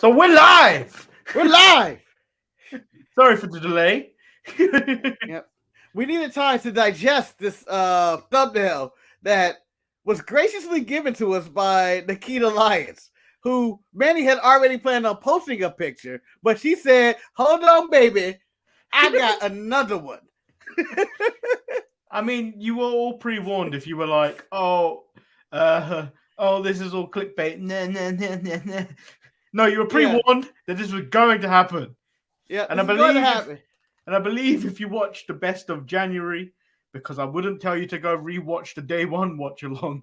So we're live. We're live. Sorry for the delay. Yep. We needed time to digest this thumbnail that was graciously given to us by Nikkita Lyons, who Manny had already planned on posting a picture, but she said, "Hold on, baby, I got another one." I mean, you were all pre-warned if you were like, oh, this is all clickbait. Nah. No, you were pre-warned that this was going to happen. Yeah, and I believe if you watch the best of January, because I wouldn't tell you to go rewatch the day one watch along.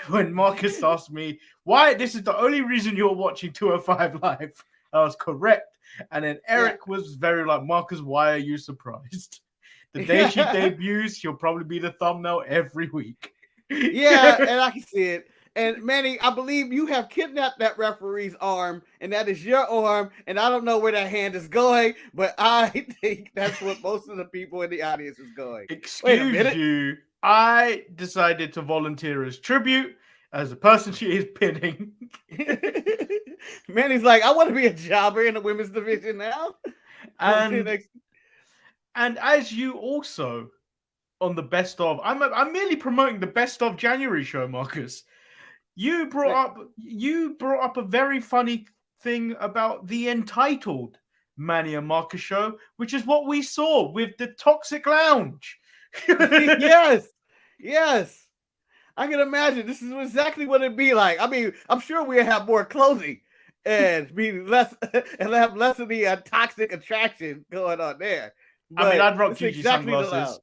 When Marcus asked me why this is the only reason you're watching 205 Live, I was correct. And then Eric was very like, Marcus, why are you surprised? The day she debuts, she'll probably be the thumbnail every week. Yeah, and I can see it. And Manny, I believe you have kidnapped that referee's arm, and that is your arm. And I don't know where that hand is going, but I think that's what most of the people in the audience is going. Excuse you. I decided to volunteer as tribute as the person she is pinning. Manny's like, I want to be a jobber in the women's division now. And as you also on the best of, I'm merely promoting the best of January show, Marcus. You brought up a very funny thing about the Untitled Manny and Marcus show, which is what we saw with the Toxic Lounge. Yes. I can imagine this is exactly what it'd be like. I mean, I'm sure we'll have more clothing and be less and have less of the toxic attraction going on there. But I mean, I'd rock Gigi sunglasses.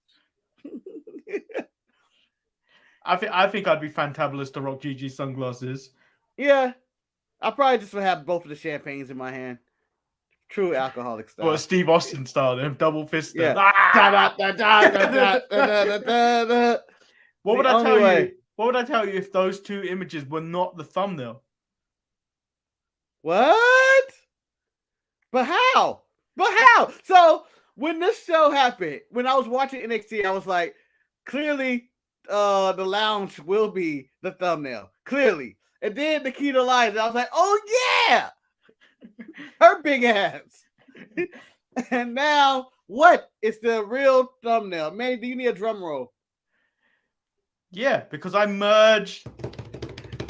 I think I'd be fantabulous to rock Gigi sunglasses. Yeah, I probably just would have both of the champagnes in my hand. True alcoholic style. Or Steve Austin style, them double fisted. Yeah. What would I tell you? What would I tell you if those two images were not the thumbnail? What? But how? So when this show happened, when I was watching NXT, I was like, clearly, the lounge will be the thumbnail. Clearly. And then Nikkita Lyons, I was like, oh yeah! Her big ass. And now, what is the real thumbnail? Man, do you need a drum roll? Yeah, because I merged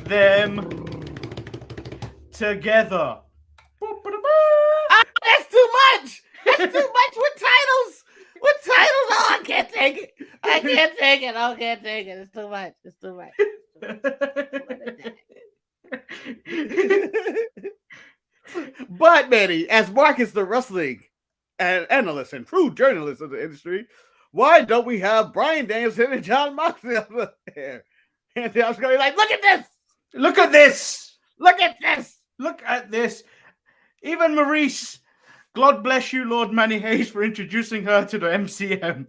them together. That's too much! That's too much with titles! What titles? Oh, I can't take it. I can't take it. It's too much. But Manny, as Marcus, the wrestling analyst and true journalist of the industry, why don't we have Bryan Danielson and Jon Moxley over there? And I was going to be like, look at this! Look at this! Even Maurice, God bless you, Lord Manny Hayes, for introducing her to the MCM.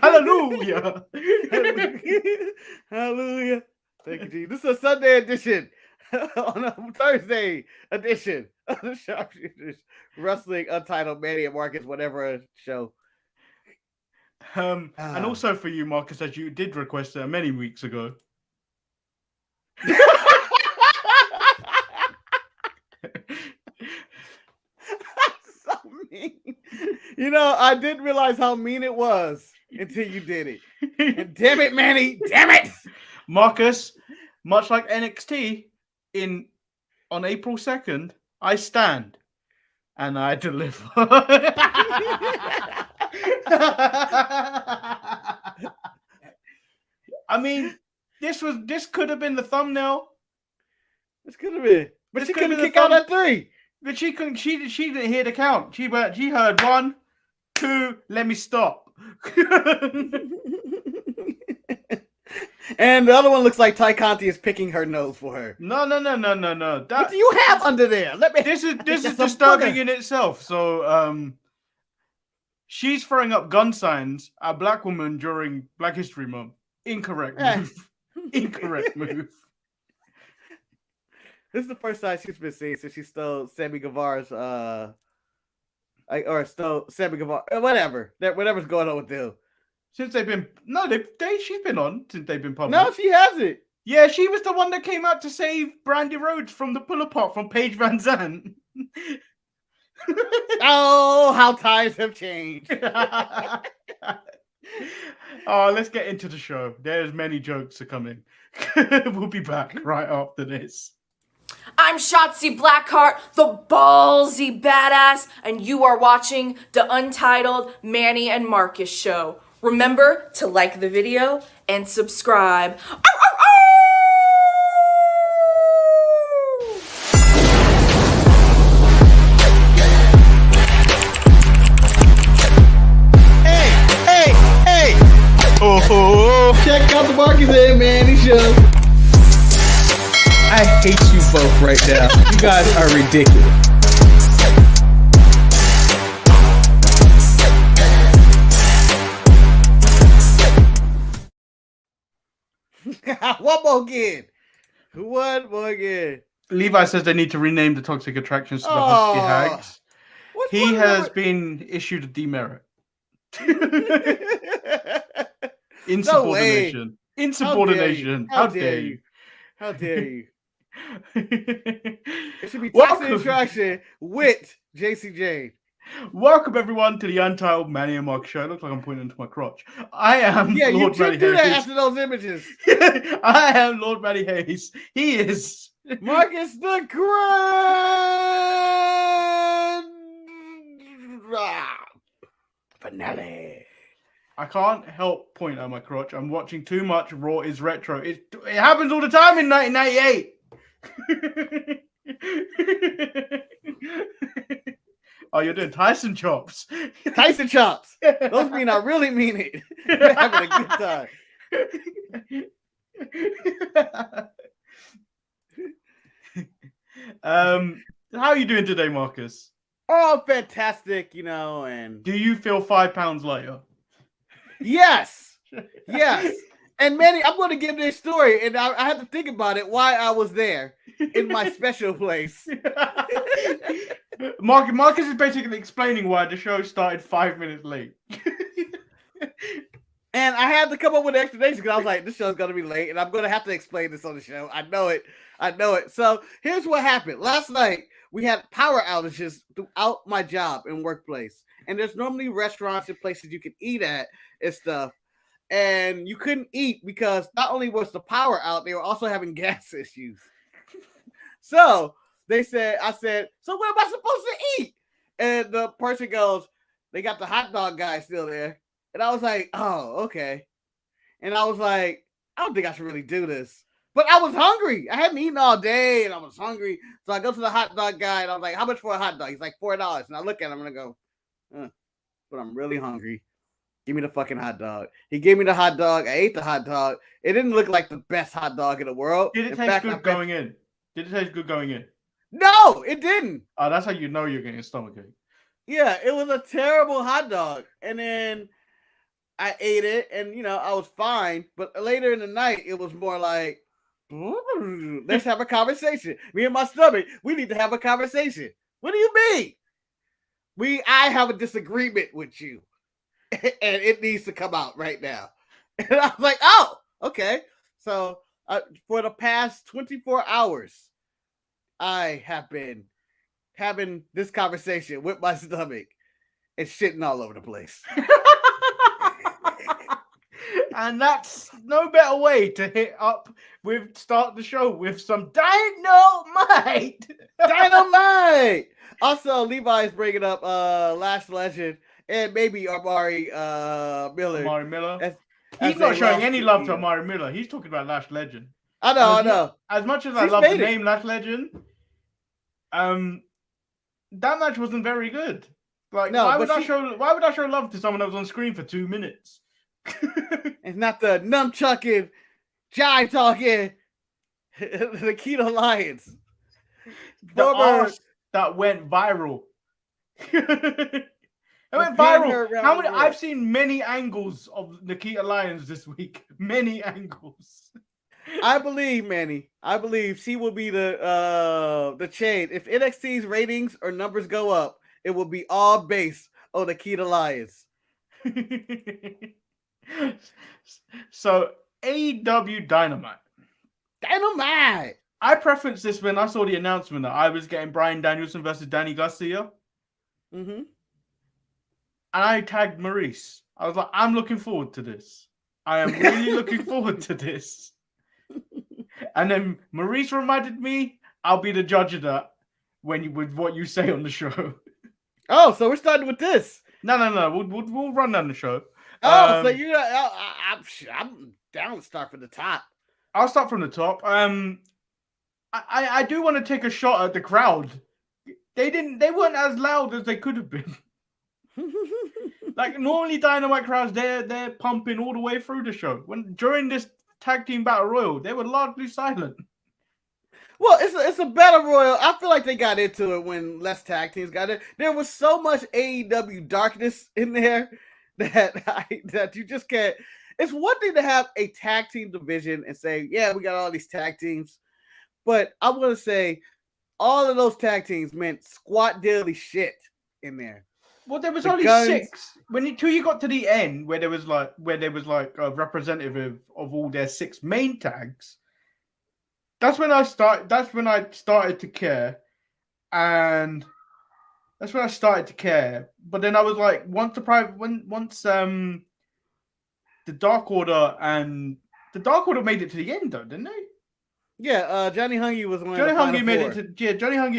Hallelujah! Hallelujah! Thank you, G. This is a Sunday edition. On a Thursday edition of the Sharpshooters Wrestling Untitled Manny and Marcus, whatever show. And also for you, Marcus, as you did request many weeks ago. So mean. You know, I didn't realize how mean it was until you did it. And damn it, Manny, damn it! Marcus, much like NXT, on April 2nd, I stand and I deliver. I mean, this could have been the thumbnail. This could have been, but she couldn't kick out at 3. But she couldn't. She didn't hear the count. She heard 1, 2. Let me stop. And the other one looks like Ty Conti is picking her nose for her. No. What do you have under there? This is disturbing in itself. So, she's throwing up gun signs at a black woman during Black History Month. Incorrect move. Incorrect move. This is the first time she's been seen since she stole Sammy Guevara's Sammy Guevara, whatever's going on with them. Since they've been she's been on since they've been public. No, she hasn't. Yeah, she was the one that came out to save Brandy Rhodes from the pull-apart from Paige Van Zandt. Oh, how times have changed. Oh, let's get into the show. There's many jokes to come in. We'll be back right after this. I'm Shotzi Blackheart, the ballsy badass, and you are watching the Untitled Manny and Marcus show. Remember to like the video and subscribe. Hey! Oh, Check out the Marcus and Manny show. I hate you both right now. You guys are ridiculous. One more again. Levi says they need to rename the toxic attractions to the Husky Hags. He has been issued a demerit. Insubordination. Insubordination. How dare you? How dare you? It should be toxic attraction with JC Jane. Welcome everyone to the Untitled Manny and Marcus show. It looks like I'm pointing to my crotch. I am Lord Manny do that Hayes. after those images. I am Lord Manny Hayes. He is Marcus the Grand finale. I can't help point at my crotch. I'm watching too much Raw is Retro. It happens all the time in 1998. Oh, you're doing Tyson chops. Tyson chops. Those mean I really mean it. We're having a good time. How are you doing today, Marcus? Oh, fantastic, and do you feel 5 pounds lighter? Yes. And Manny, I'm going to give this story, and I had to think about it, why I was there in my special place. Marcus is basically explaining why the show started 5 minutes late. And I had to come up with an explanation because I was like, this show's going to be late, and I'm going to have to explain this on the show. I know it. So here's what happened. Last night, we had power outages throughout my job and workplace. And there's normally restaurants and places you can eat at and stuff. And you couldn't eat because not only was the power out, they were also having gas issues. So I said, so what am I supposed to eat? And the person goes, they got the hot dog guy still there. And I was like, oh, okay. And I was like, I don't think I should really do this. But I was hungry. I hadn't eaten all day and I was hungry. So I go to the hot dog guy and I was like, how much for a hot dog? He's like, $4. And I look at him and I go, but I'm really hungry. Give me the fucking hot dog. He gave me the hot dog. I ate the hot dog. It didn't look like the best hot dog in the world. Did it taste good going in? No, it didn't. Oh, that's how you know you're getting a stomachache. Yeah, it was a terrible hot dog. And then I ate it and, I was fine. But later in the night, it was more like, let's have a conversation. Me and my stomach, we need to have a conversation. What do you mean? I have a disagreement with you. And it needs to come out right now. And I was like, oh, okay. So for the past 24 hours, I have been having this conversation with my stomach and shitting all over the place. And that's no better way to start the show with some dynamite. Dynamite. Also, Levi's bringing up Lash Legend and maybe Amari Miller. He's not showing any love to Amari Miller. He's talking about Lash Legend. I know. As much as I love the name Lash Legend, that match wasn't very good. Like, no, why would I show love to someone that was on screen for 2 minutes? It's not the nunchucking, jive talking, Nikkita Lyons. That went viral. It went viral. How many? I've seen many angles of Nikkita Lyons this week. Many angles. I believe, Manny. I believe she will be the chain. If NXT's ratings or numbers go up, it will be all based on Nikkita Lyons. So AEW Dynamite. Dynamite. I preferenced this when I saw the announcement that I was getting Bryan Danielson versus Danny Garcia. Mm-hmm. And I tagged Maurice. I was like, I'm looking forward to this. I am really looking forward to this. And then Maurice reminded me, I'll be the judge of that with what you say on the show. Oh, so we're starting with this. No. We'll run down the show. Oh, so you're I'm down to start from the top. I'll start from the top. I do want to take a shot at the crowd. They weren't as loud as they could have been. Like normally Dynamite crowds, they're pumping all the way through the show. During this tag team battle royal, they were largely silent. Well, it's a battle royal. I feel like they got into it when less tag teams got it. There was so much AEW darkness in there that you just can't. It's one thing to have a tag team division and say, yeah, we got all these tag teams. But I want to say all of those tag teams meant squat daily shit in there. Well, there was only 6. Until you got to the end where there was like a representative of all their 6 main tags. That's when I started to care. And that's when I started to care. But then I was like, once the Dark Order made it to the end though, didn't they? Yeah, Johnny Hungy was one. Johnny Hungy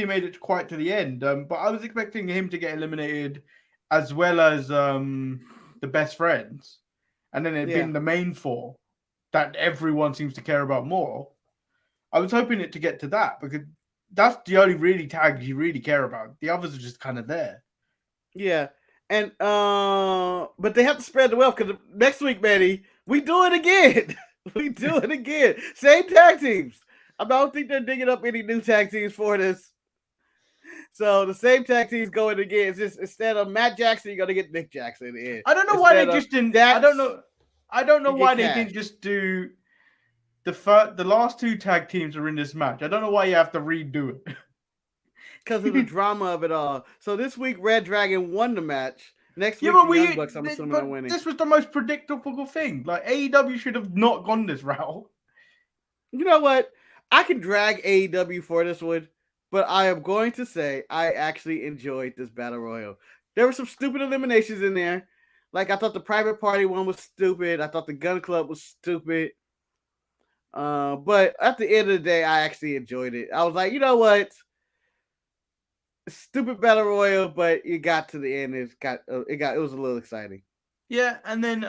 made it quite to the end. But I was expecting him to get eliminated as well as the Best Friends, and then it being the main 4 that everyone seems to care about more. I was hoping it to get to that because that's the only really tags you really care about. The others are just kind of there. Yeah, and but they have to spread the wealth because next week, Manny, we do it again. We do it again. Same tag teams. I don't think they're digging up any new tag teams for this. So the same tag teams going again. It's just instead of Matt Jackson, you're gonna get Nick Jackson in. I don't know why they just didn't. I don't know why they didn't just do the last 2 tag teams are in this match. I don't know why you have to redo it. Because of the drama of it all. So this week, Red Dragon won the match. Next week, but the Young Bucks, I'm assuming, are winning. This was the most predictable thing. Like AEW should have not gone this route. You know what? I can drag AEW for this one, but I am going to say I actually enjoyed this battle royal. There were some stupid eliminations in there. Like I thought the Private Party one was stupid. I thought the Gun Club was stupid. But at the end of the day, I actually enjoyed it. I was like, you know what? Stupid battle royal, but you got to the end. It was a little exciting. Yeah, and then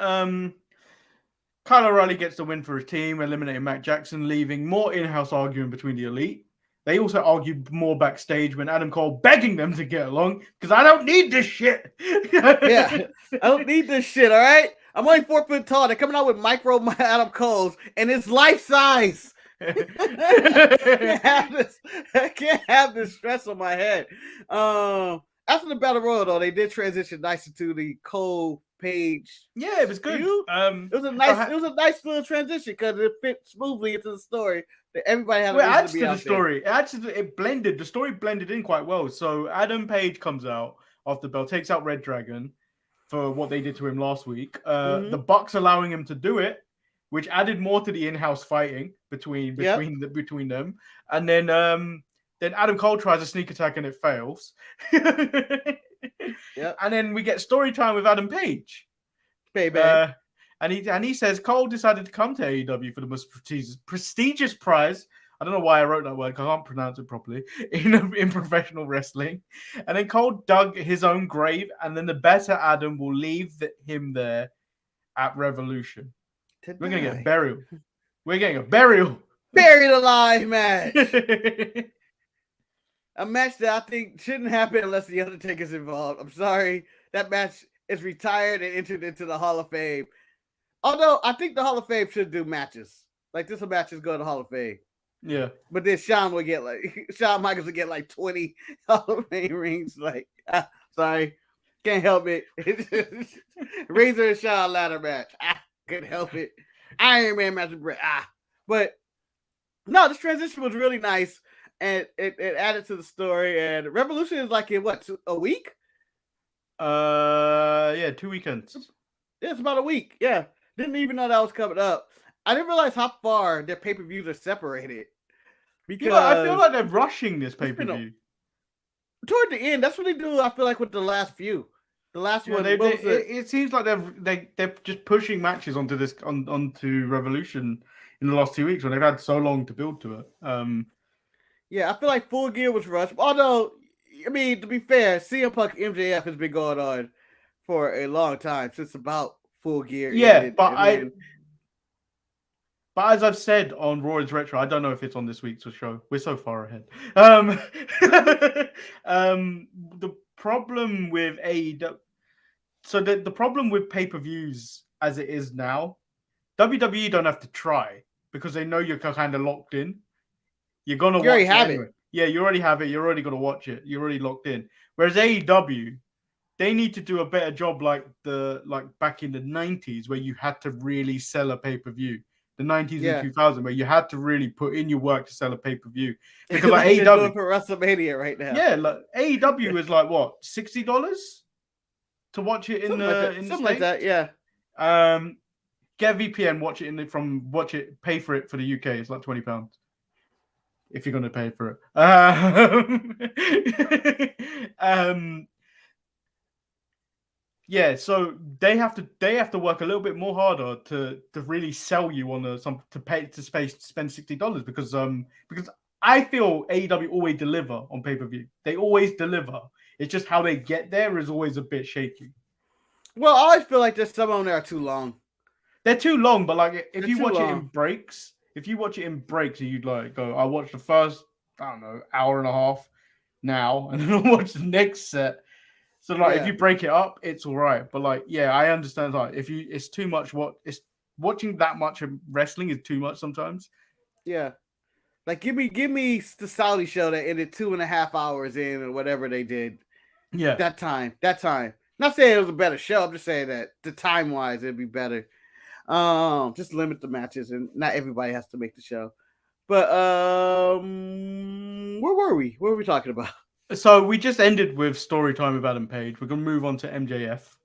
Kyle O'Reilly gets the win for his team, eliminating Matt Jackson, leaving more in-house arguing between the Elite. They also argued more backstage when Adam Cole begging them to get along because I don't need this shit. Yeah, I don't need this shit. All right, I'm only 4 foot tall. They're coming out with micro Adam Cole's, and it's life size. I can't have this stress on my head. After the battle royal, though, they did transition nicely to the Cole Page. Yeah, it was good. It was a nice little transition because it fit smoothly into the story. That everybody had. It adds to the story. It blended. The story blended in quite well. So Adam Page comes out off the belt, takes out Red Dragon for what they did to him last week. The Bucks allowing him to do it, which added more to the in-house fighting between them. And then Adam Cole tries a sneak attack and it fails. And then we get story time with Adam Page. Baby. And he says Cole decided to come to AEW for the most prestigious prize. I don't know why I wrote that word because I can't pronounce it properly in professional wrestling. And then Cole dug his own grave, and then the better Adam will leave him there at Revolution. We're gonna get burial. We're getting a burial. Buried alive match. A match that I think shouldn't happen unless the Undertaker's involved. I'm sorry. That match is retired and entered into the Hall of Fame. Although I think the Hall of Fame should do matches. Like this match is going to the Hall of Fame. Yeah. But then Shawn Michaels would get like 20 Hall of Fame rings. Like, sorry. Can't help it. Razor and Shawn ladder match. Couldn't help it. Iron Man match with Brett. But no, this transition was really nice. And it added to the story. And Revolution is like in what, a week? 2 weekends. Yeah, it's about a week. Yeah. Didn't even know that was coming up. I didn't realize how far their pay-per-views are separated. Because I feel like they're rushing this pay-per-view. Toward the end, that's what they do. I feel like with the last few, the last one. It seems like they're just pushing matches onto Revolution in the last 2 weeks when they've had so long to build to it. Yeah, I feel like Full Gear was rushed. Although, I mean, to be fair, CM Punk MJF has been going on for a long time, since about Full Gear. Yeah, but as I've said on Raw is Retro, I don't know if it's on this week's show. We're so far ahead. The problem with AEW, so the problem with pay-per-views as it is now, WWE don't have to try because they know you're kind of locked in. You're gonna watch already have it. Yeah, you already have it. You're already gonna watch it. You're already locked in. Whereas AEW, they need to do a better job, like back in the 90s, where you had to really sell a pay-per-view. The 90s and 2000s, where you had to really put in your work to sell a pay-per-view. Because like AEW for WrestleMania right now. Yeah, like AEW is like what, $60 to watch it in something like that. Yeah. Get a VPN, pay for it for the UK. It's like £20 if you're gonna pay for it. Yeah, so they have to work a little bit more harder to really sell you on to spend $60 because I feel AEW always deliver on pay-per-view. They always deliver. It's just how they get there is always a bit shaky. Well, I always feel like there's some of them that are too long. They're too long, but like if you watch it in breaks, and you'd like go, I watch the first, I don't know, hour and a half now, and then I'll watch the next set. So like if you break it up, it's all right. But like, yeah, I understand like it's too much watching that much of wrestling is too much sometimes. Yeah. Like give me the Saudi show that ended 2.5 hours in or whatever they did. Yeah. That time. Not saying it was a better show. I'm just saying that the time wise it'd be better. Just limit the matches and not everybody has to make the show. But where were we? What were we talking about? So we just ended with story time with Adam Page. We're gonna move on to MJF,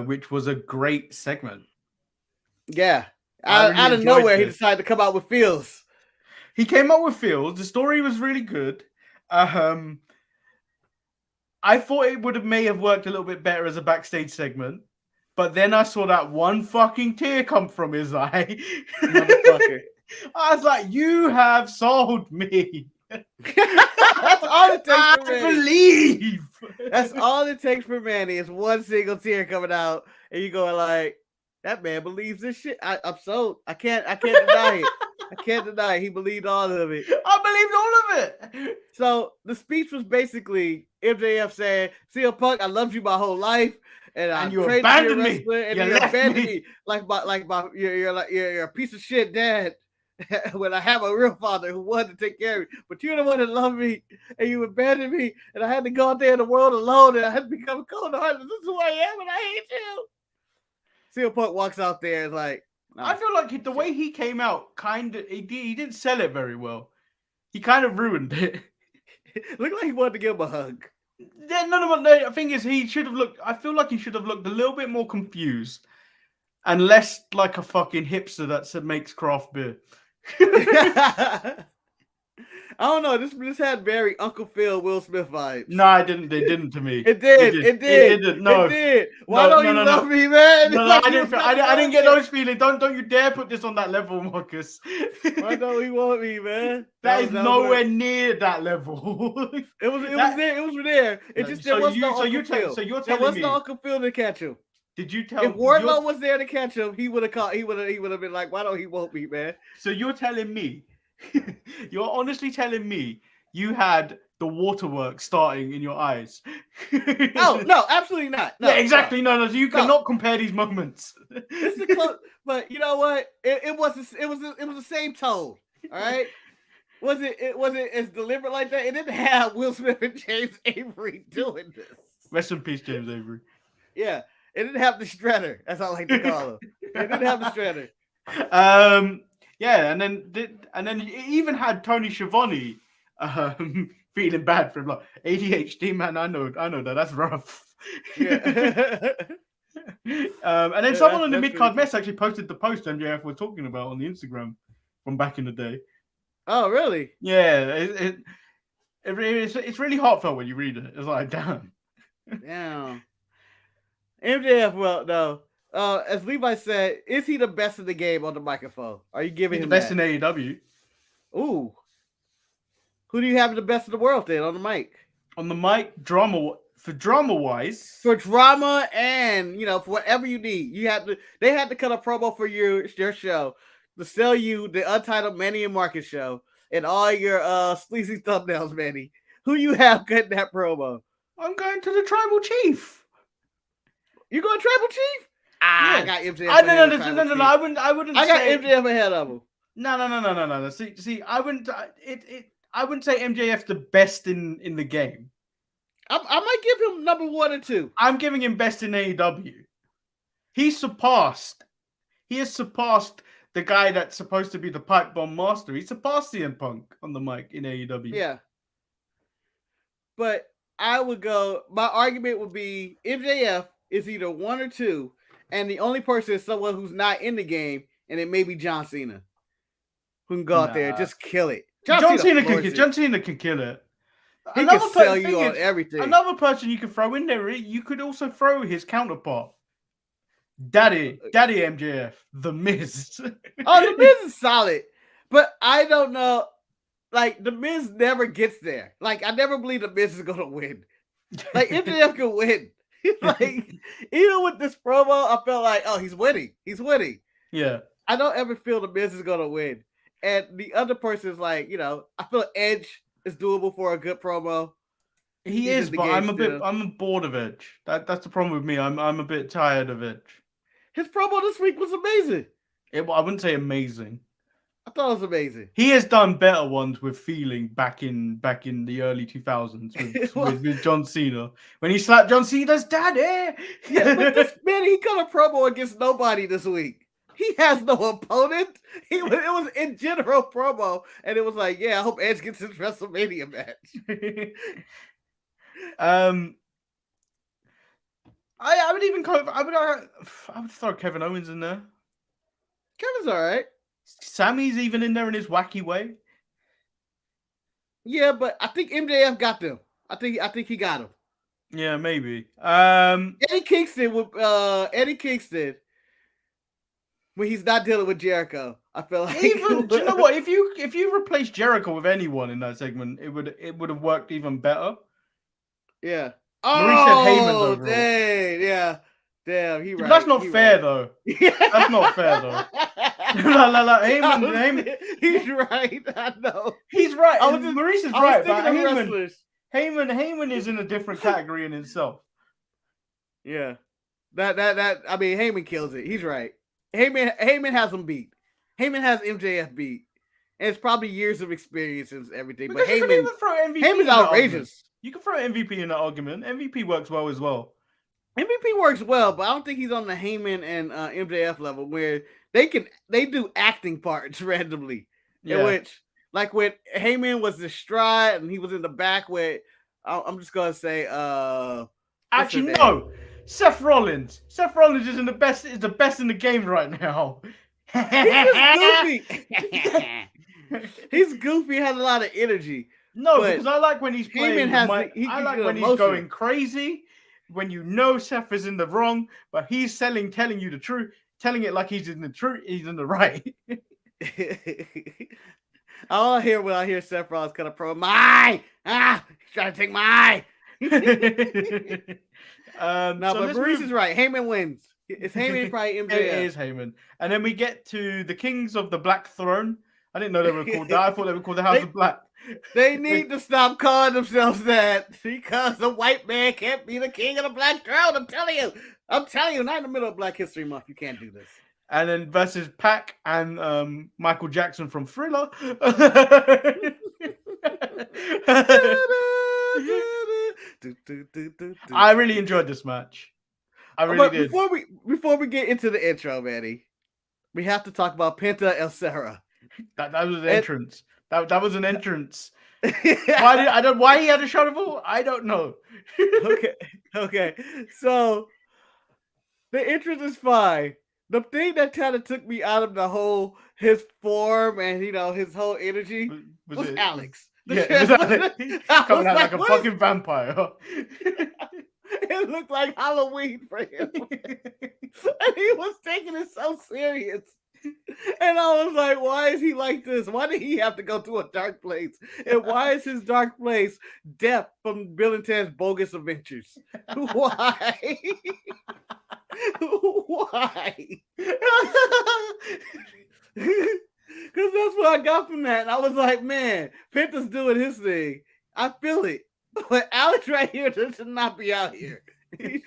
which was a great segment. Yeah. Out of nowhere, he decided to come out with feels. He came out with feels. The story was really good. I thought it may have worked a little bit better as a backstage segment, but then I saw that one fucking tear come from his eye. Motherfucker. I was like, you have sold me. That's all it takes for Manny. I believe. That's all it takes for Manny is one single tear coming out, and you going like, that man believes this shit. I'm sold. I can't deny it. I can't deny it. He believed all of it. I believed all of it. So the speech was basically MJF saying, CM Punk, I loved you my whole life, and you abandoned me. And you abandoned me you're a piece of shit dad. When I have a real father who wanted to take care of me, but you're the one that loved me, and you abandoned me, and I had to go out there in the world alone, and I had to become cold-hearted. This is who I am, and I hate you. CM Punk walks out there and is like, I feel like the way he came out, he didn't sell it very well. He kind of ruined it. Looked like he wanted to give him a hug. Yeah, the thing is, he should have looked. I feel like he should have looked a little bit more confused and less like a fucking hipster that makes craft beer. I don't know. This had very Uncle Phil, Will Smith vibes. No, it didn't. It didn't to me. It did. It did. No, it did. Why don't you love me, man? No, I didn't get those feelings. Don't you dare put this on that level, Marcus. Why don't you want me, man? That is nowhere near that level. It was there. It was there. It just there was no Uncle Phil. So you're telling me there was no Uncle Phil to catch him. Did you tell? If Wardlow was there to catch him, he would have caught. He would have been like, "Why don't he want me, man?" So you're telling me, you're honestly telling me you had the waterworks starting in your eyes? Oh no, absolutely not. No, yeah, exactly. No. You cannot compare these moments. This is close, but you know what? It was the same tone. All right. Was it as deliberate like that? It didn't have Will Smith and James Avery doing this. Rest in peace, James Avery. Yeah. It didn't have the shredder, as I like to call him. It didn't have the shredder. Yeah, and then it even had Tony Schiavone feeling bad for him, like ADHD, man. I know that. That's rough. Yeah. And then someone on the that's mid card really mess actually posted the post MJF was talking about on the Instagram from back in the day. Oh, really? Yeah, it's really heartfelt when you read it. It's like, damn. Yeah. MJF, well, no. As Levi said, is he the best in the game on the microphone? Are you giving He's the him best that? in AEW. Ooh. Who do you have the best in the world then on the mic? On the mic, drama wise. For drama and for whatever you need, they had to cut a promo for your show to sell you the Untitled Manny and Marcus show and all your sleazy thumbnails, Manny. Who you have cutting that promo? I'm going to the Tribal Chief. You going Tribal Chief? Yeah. I got MJF. No. I wouldn't. I got MJF ahead of him. No. See, I wouldn't. I wouldn't say MJF the best in the game. I might give him number 1 and 2. I'm giving him best in AEW. He has surpassed the guy that's supposed to be the pipe bomb master. He surpassed CM Punk on the mic in AEW. Yeah. But I would go, my argument would be MJF is either 1 or 2, and the only person is someone who's not in the game, and it may be John Cena, who can go out there and just kill it. John Cena can kill it. He can sell you on everything. Another person you could throw in there, you could also throw his counterpart. Daddy MJF, The Miz. Oh, The Miz is solid. But I don't know. Like, The Miz never gets there. Like, I never believe The Miz is going to win. Like, MJF can win. Like, even with this promo, I felt like, oh, he's winning. He's winning. Yeah. I don't ever feel The Miz is going to win. And the other person is like, I feel Edge is doable for a good promo. He is, but I'm bored of Edge. That's the problem with me. I'm a bit tired of Edge. His promo this week was amazing. I wouldn't say amazing. I thought it was amazing. He has done better ones with feeling back in the early 2000s with John Cena when he slapped John Cena's daddy. Yeah, but this man, he got a promo against nobody this week. He has no opponent. It was in general promo, and it was like, yeah, I hope Edge gets his WrestleMania match. I would even I would throw Kevin Owens in there. Kevin's all right. Sammy's even in there in his wacky way. Yeah, but I think MJF got them. I think he got him. Yeah, maybe. Eddie Kingston when he's not dealing with Jericho, I feel like do you know what? If you replace Jericho with anyone in that segment, it would have worked even better. Yeah. Maurice said Heyman's overall. Dang, yeah. Damn, he right. That's not fair though. That's not fair though. Heyman. He's right. I know. He's right. Maurice is right, but Heyman is in a different category in himself. Yeah. That I mean, Heyman kills it. He's right. Heyman has him beat. Heyman has MJF beat. And it's probably years of experience and everything. But you can even throw MVP Heyman's outrageous. You can throw MVP in that argument. MVP works well as well. MVP works well, but I don't think he's on the Heyman and MJF level where they do acting parts randomly. Yeah. In which, like when Heyman was the stride and he was in the back with, I'm just gonna say, actually no, Seth Rollins. Seth Rollins is the best in the game right now. He's just goofy. He's goofy. Has a lot of energy. No, because I like when he's playing. I like when he's emotion. going crazy. When Seth is in the wrong, but he's telling you the truth, telling it like he's in the truth, he's in the right. All I hear when I hear Seth Rollins kind of pro, he's trying to take my eye. But Maurice is right. Heyman wins. It's Heyman probably MJF. It is Heyman. And then we get to the Kings of the Black Throne. I didn't know they were called that. I thought they were called the House of Black. They need to stop calling themselves that because the white man can't be the king of the Black Throne. I'm telling you, not in the middle of Black History Month. You can't do this. And then versus Pac and Michael Jackson from Thriller. I really enjoyed this match. I really did. Before we get into the intro, Manny, we have to talk about Penta El Serra. That was an entrance. That was an entrance. Why he had a shot of all? I don't know. Okay. So The entrance is fine. The thing that kind of took me out of the whole his form and his whole energy was Alex. It was Alex. Coming out like a fucking vampire. It looked like Halloween for him. And he was taking it so serious. And I was like, why is he like this? Why did he have to go to a dark place? And why is his dark place death from Bill and Ted's Bogus Adventures? Why? Why? Because that's what I got from that. And I was like, man, Penta's doing his thing. I feel it. But Alex right here should not be out here. He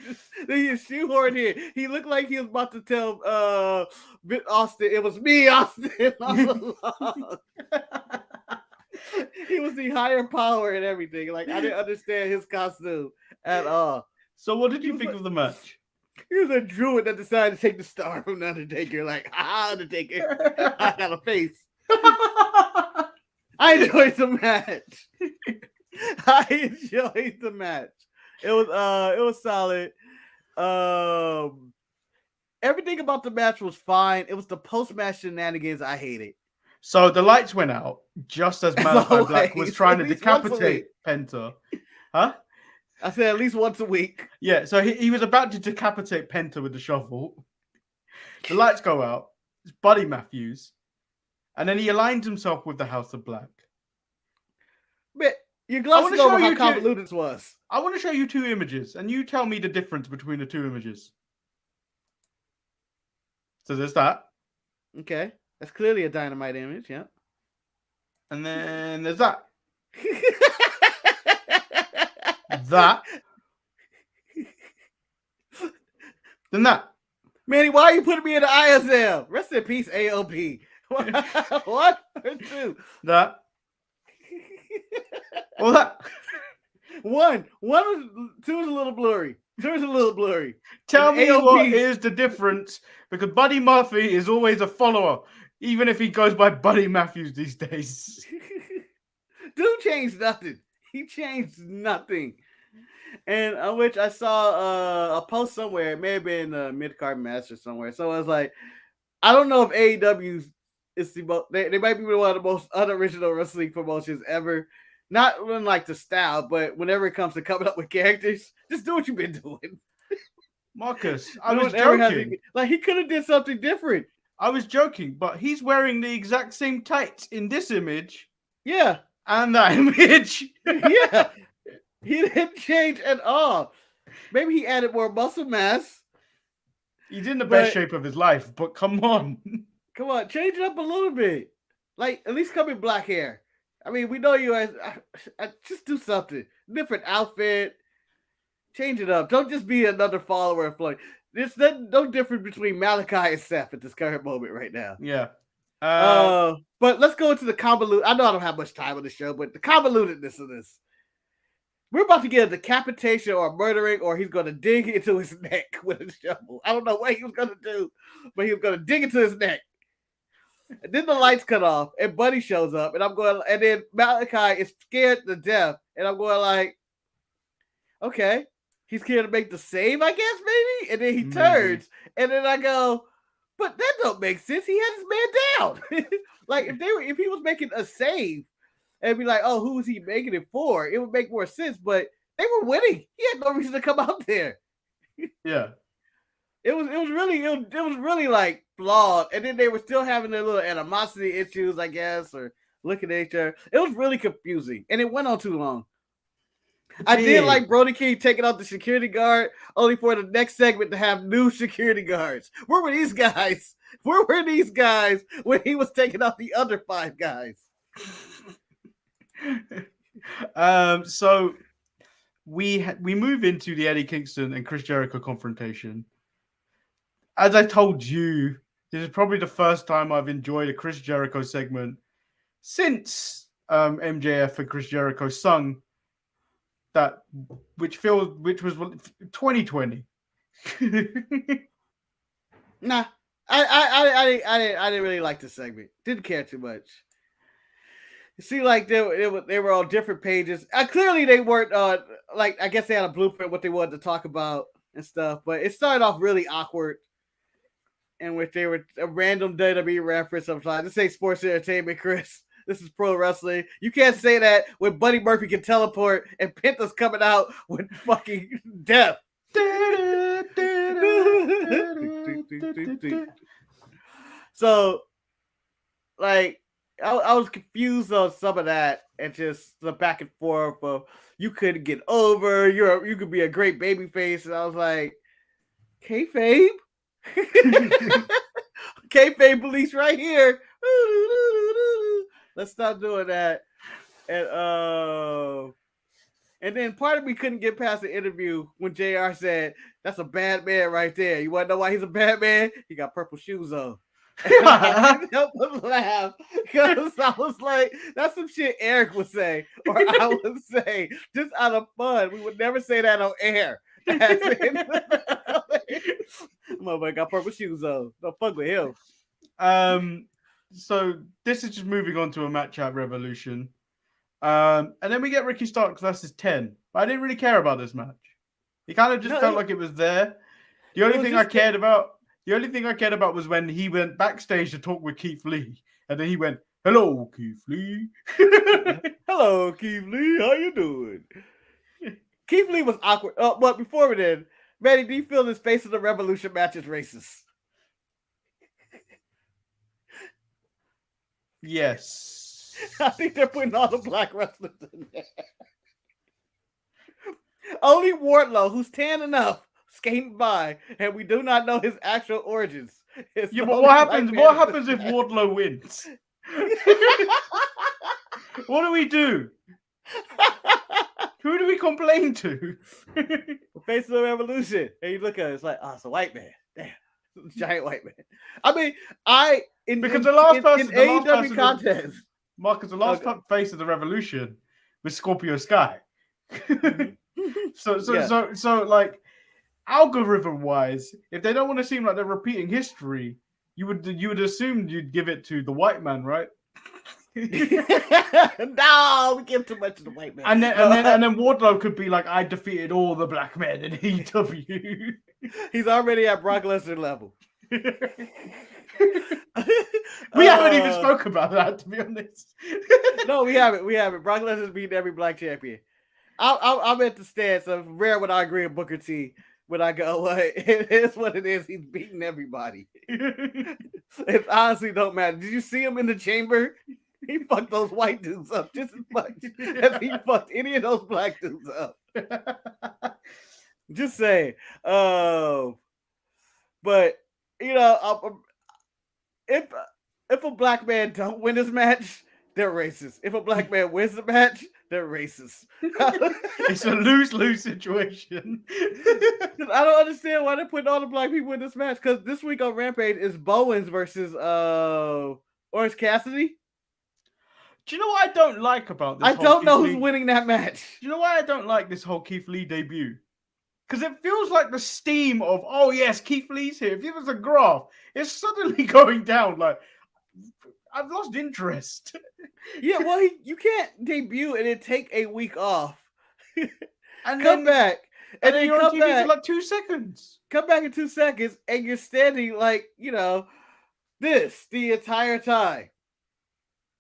is shoehorned here. He looked like he was about to tell Austin, it was me, Austin, all along. He was the higher power and everything. Like, I didn't understand his costume at all. So what did you think of the match? He was a druid that decided to take the star from the Undertaker. Like, Undertaker, I got a face. I enjoyed the match. It was solid. Everything about the match was fine. It was the post-match shenanigans I hated. So the lights went out just as Malachi Black was trying to decapitate Penta. Huh? I said at least once a week. Yeah, so he was about to decapitate Penta with the shovel. The lights go out. It's Buddy Matthews. And then he aligns himself with the House of Black. But you're glossing over how convoluted this was. I want to show you two images, and you tell me the difference between the two images. So there's that. Okay. That's clearly a Dynamite image, yeah. And then there's that. That. Then that. Manny, why are you putting me in the ISL? Rest in peace, AOP. What? Or two? That. Well, that. Two is a little blurry. Two is a little blurry. Tell me AOP. what is the difference, because Buddy Murphy is always a follower, even if he goes by Buddy Matthews these days. Dude changed nothing. He changed nothing. And which I saw a post somewhere. It may have been a mid-card match or somewhere. So I was like, I don't know if AEW is the most. They might be one of the most unoriginal wrestling promotions ever. Not in like the style, but whenever it comes to coming up with characters, just do what you've been doing. Marcus, I was joking. Like, he could have did something different. I was joking, but he's wearing the exact same tights in this image. Yeah. And that image. Yeah. He didn't change at all. Maybe he added more muscle mass. He's in the best shape of his life, but come on. Come on, change it up a little bit. Like, at least come in black hair. I mean, we know you as just do something. Different outfit. Change it up. Don't just be another follower of Floyd. There's no difference between Malachi and Seth at this current moment right now. Yeah. But let's go into the convoluted. I know I don't have much time on the show, but the convolutedness of this. We're about to get a decapitation or a murdering, or he's going to dig into his neck with a shovel. I don't know what he was going to do, but he was going to dig into his neck. And then the lights cut off, and Buddy shows up, and I'm going, and then Malachi is scared to death, and I'm going like, okay, he's scared to make the save, I guess, maybe? And then he turns, and then I go, but that don't make sense. He had his man down. Like, if he was making a save, and be like, oh, who is he making it for? It would make more sense, but they were winning. He had no reason to come out there. Yeah. It was really like flawed. And then they were still having their little animosity issues, I guess, or looking at each other. It was really confusing. And it went on too long. I did like Brody King taking out the security guard, only for the next segment to have new security guards. Where were these guys? Where were these guys when he was taking out the other 5 guys? So we move into the Eddie Kingston and Chris Jericho confrontation. As I told you, this is probably the first time I've enjoyed a Chris Jericho segment since MJF and Chris Jericho sung that, which was 2020. Nah, I didn't really like the segment. Didn't care too much. It seemed like they were on different pages. Clearly, they weren't like, I guess they had a blueprint what they wanted to talk about. and stuff. But it started off really awkward, in which they were a random WWE reference. I'm trying to say sports entertainment, Chris. This is pro wrestling. You can't say that when Buddy Murphy can teleport and Penta's coming out with fucking death. So, like, I was confused on some of that and just the back and forth of you couldn't get over, you could be a great baby face, and I was like, kayfabe? Kayfabe police right here. Let's stop doing that. And then part of me couldn't get past the interview when JR said, "That's a bad man right there. You want to know why he's a bad man? He got purple shoes on." I couldn't help but laugh because I was like, that's some shit Eric would say, or I would say, just out of fun. We would never say that on air. Motherfucker got purple shoes on. Don't fuck with him. So this is just moving on to a match at Revolution. And then we get Ricky Starks versus 10. But I didn't really care about this match. It kind of just felt like it was there. The only thing I cared about was when he went backstage to talk with Keith Lee. And then he went, "Hello, Keith Lee." Hello, Keith Lee. How you doing? Keith Lee was awkward. But before we did, Manny, do you feel this Face of the Revolution match is racist? Yes. I think they're putting all the black wrestlers in there. Only Wardlow, who's tan enough, skating by, and we do not know his actual origins. Yeah, but what happens if Wardlow wins? What do we do? Who do we complain to? Face of the Revolution. And you look at it, it's like, it's a white man. Damn. Giant white man. I mean, the last person in AEW contest. Marcus, the last face of the Revolution was Scorpio Sky. So like, algorithm wise, if they don't want to seem like they're repeating history, you would assume you'd give it to the white man, right? No, we give too much to the white man. And then Wardlow could be like, "I defeated all the black men in AEW." He's already at Brock Lesnar level. We haven't even spoke about that, to be honest. No, we haven't. Brock Lesnar's beaten every black champion. I'm at the stance of rare when I agree with Booker T. When I go, it is what it is. He's beating everybody. It honestly don't matter. Did you see him in the chamber? He fucked those white dudes up just as much as he fucked any of those black dudes up. Just saying. But you know, if a black man don't win this match, they're racist. If a black man wins the match, they're racist. It's a lose-lose situation. I don't understand why they're putting all the black people in this match. Because this week on Rampage is Bowens versus Orange Cassidy. Do you know what I don't like about this? I don't know who's winning that match. Do you know why I don't like this whole Keith Lee debut? Because it feels like the steam of, oh yes, Keith Lee's here. If it was a graph, it's suddenly going down. Like, I've lost interest. Yeah, well, you can't debut and then take a week off. And come back. And then you're come on TV back for like 2 seconds. Come back in 2 seconds and you're standing like, this the entire time.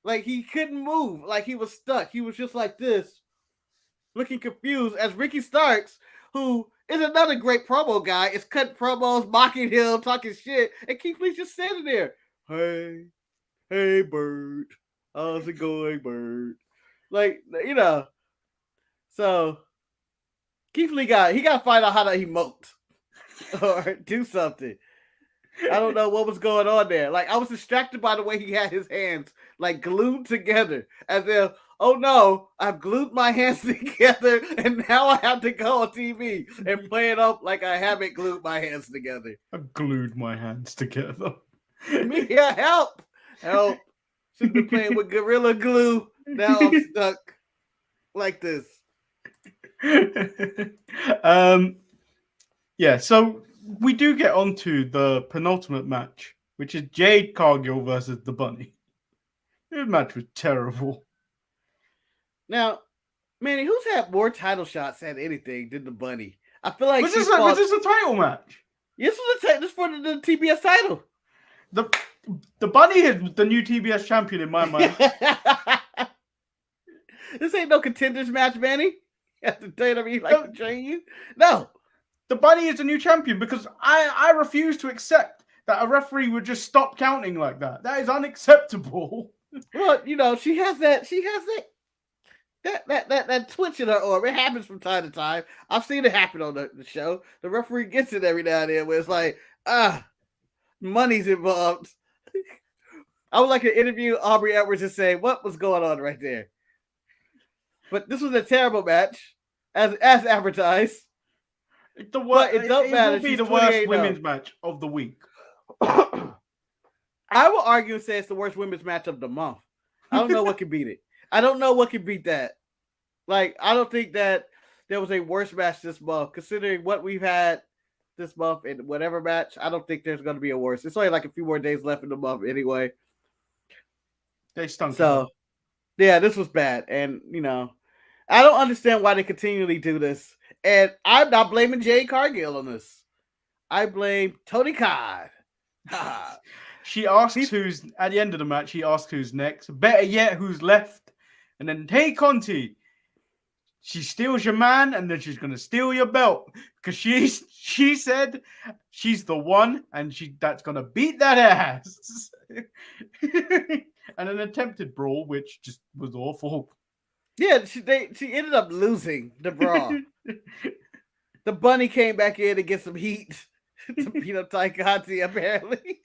Like, he couldn't move. Like, he was stuck. He was just like this, looking confused as Ricky Starks, who is another great promo guy, is cutting promos, mocking him, talking shit, and Keith Lee's just standing there. Hey, Bird. How's it going, Bird? Like, so Keith Lee got to find out how to emote or do something. I don't know what was going on there. Like, I was distracted by the way he had his hands like glued together, as if, oh no, I've glued my hands together and now I have to go on TV and play it up like I haven't glued my hands together. I've glued my hands together. Mia, help! Should be playing with Gorilla Glue. Now I'm stuck like this. Yeah, so we do get onto the penultimate match, which is Jade Cargill versus the Bunny. This match was terrible. Now, Manny, who's had more title shots at anything than the Bunny? I feel like was this a title match? This was for the TBS title. The bunny is the new TBS champion in my mind. This ain't no contenders match, Manny. At the WWE like to train you. No. The bunny is the new champion because I refuse to accept that a referee would just stop counting like that. That is unacceptable. Well, you know, she has that twitch in her arm. It happens from time to time. I've seen it happen on the show. The referee gets it every now and then where it's like, money's involved. I would like to interview Aubrey Edwards and say what was going on right there. But this was a terrible match, as advertised. It don't matter. It will be the worst 28-0. women's match of the week. I will argue and say it's the worst women's match of the month. I don't know what can beat it. I don't know what can beat that. Like, I don't think that there was a worse match this month, considering what we've had this month in whatever match. I don't think there's going to be a worse. It's only like a few more days left in the month anyway. They stunk. So, yeah, this was bad. And, you know, I don't understand why they continually do this. And I'm not blaming Jade Cargill on this. I blame Tony Khan. She asks who's at the end of the match. She asks who's next. Better yet, who's left. And then, hey, Conti. She steals your man, and then she's gonna steal your belt because she said she's the one, and that's gonna beat that ass. And an attempted brawl, which just was awful. Yeah, she ended up losing the brawl. The bunny came back in to get some heat to beat up Ty Conti, apparently.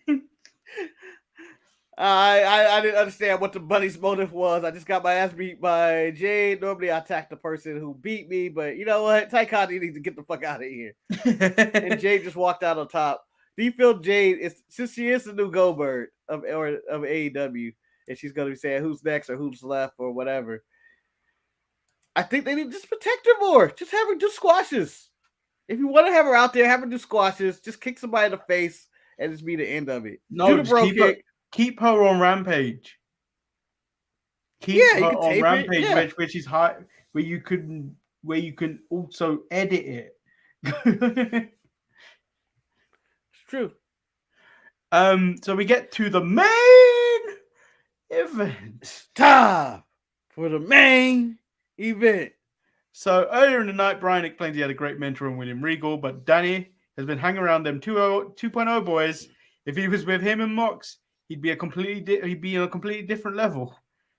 I didn't understand what the bunny's motive was. I just got my ass beat by Jade. Normally I attack the person who beat me, but you know what? Ty Conti needs to get the fuck out of here. And Jade just walked out on top. Do you feel Jade is, since she is the new Goldberg of AEW, and she's gonna be saying who's next or who's left or whatever? I think they need to just protect her more. Just have her do squashes. If you want to have her out there, have her do squashes. Just kick somebody in the face and just be the end of it. No, do the bro kick. Keep her on Rampage. Keep her on Rampage, which is high, where you can also edit it. It's true. So we get to the main event. Time for the main event. So earlier in the night, Brian explained he had a great mentor in William Regal, but Danny has been hanging around them 2.0 boys. If he was with him and Mox, he'd be on a completely different level.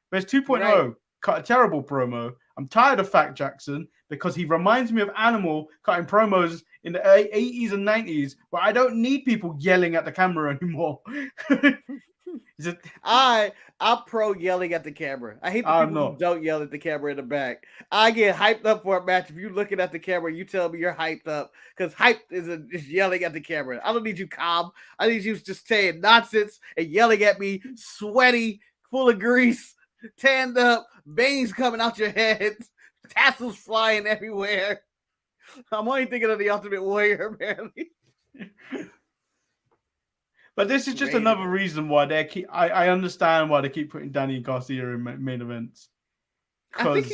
Whereas 2.0 cut a terrible promo. I'm tired of Fat Jackson because he reminds me of Animal cutting promos in the 80s and 90s where I don't need people yelling at the camera anymore. I'm pro yelling at the camera. I hate the people who don't yell at the camera in the back. I get hyped up for a match. If you're looking at the camera, you tell me you're hyped up because hype is just yelling at the camera. I don't need you calm. I need you just saying nonsense and yelling at me, sweaty, full of grease, tanned up, veins coming out your head, tassels flying everywhere. I'm only thinking of the Ultimate Warrior, apparently. But this is just another reason why I understand why they keep putting Danny Garcia in main events. I think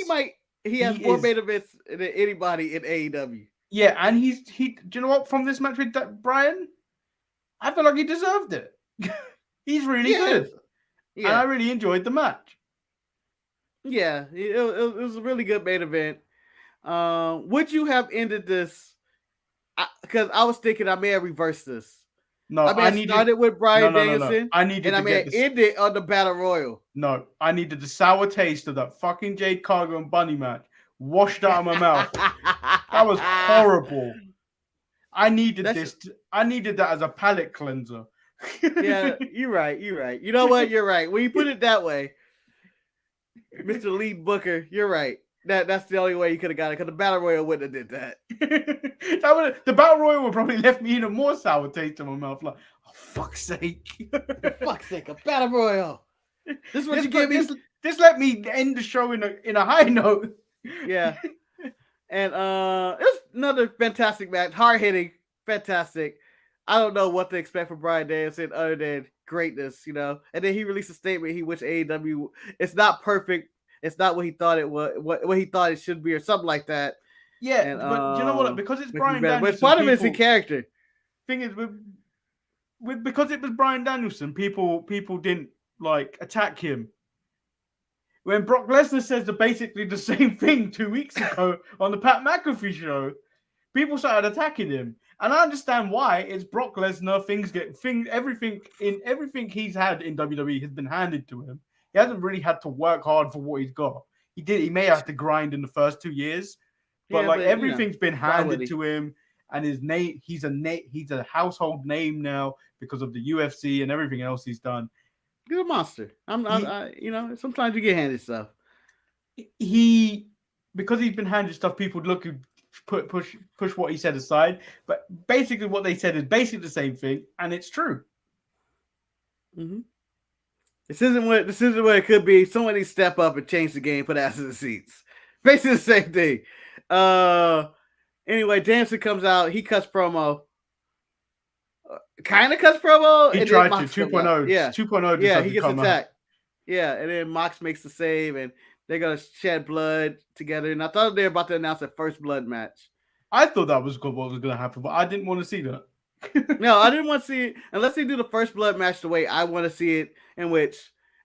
he has more main events than anybody in AEW. Yeah, and do you know what? From this match with Brian, I feel like he deserved it. He's really good. Yeah. And I really enjoyed the match. Yeah, it was a really good main event. Would you have ended this? Because I was thinking I may have reversed this. No, I started with Bryan Danielson. I needed to end it on the Battle Royal. No, I needed the sour taste of that fucking Jade Cargill and Bunny match washed out of my mouth. That was horrible. I needed that as a palate cleanser. Yeah, you're right. You know what? You're right. When you put it that way, Mr. Lead Booker, you're right. That's the only way you could have got it because the Battle Royal wouldn't have did that. The Battle Royal would probably left me in a more sour taste in my mouth. Like, oh, fuck's sake. For fuck's sake, a Battle Royal. This is what you give me. This let me end the show in a high note. Yeah. And it was another fantastic match. Hard-hitting. Fantastic. I don't know what to expect from Bryan Danielson other than greatness, you know. And then he released a statement. He wished AEW, it's not perfect. It's not what he thought it was, what he thought it should be, or something like that. Yeah, And, but do you know what? Because it's makes me Bryan better. But Danielson. part of it's in character. Thing is, because it was Bryan Danielson, people didn't like attack him. When Brock Lesnar says basically the same thing 2 weeks ago on the Pat McAfee show, people started attacking him, and I understand why. It's Brock Lesnar. Everything he's had in WWE has been handed to him. He hasn't really had to work hard for what he's got. He may have to grind in the first 2 years, but everything's been handed to him, and his name. He's a household name now because of the UFC and everything else he's done. He's a monster. Sometimes you get handed stuff. Because he's been handed stuff, people look at push what he said aside. But basically, what they said is basically the same thing, and it's true. Mm-hmm. This isn't what it could be. Somebody step up and change the game, put ass in the seats. Basically the same thing. Anyway, Danielson comes out. He cuts promo. Kind of cuts promo. He tried to 2.0. Yeah, 2.0. Yeah, he gets attacked. Yeah, and then Mox makes the save, and they're gonna shed blood together. And I thought they were about to announce a first blood match. I thought that was what was going to happen, but I didn't want to see that. No, I didn't want to see it unless they do the first blood match the way I want to see it. In which,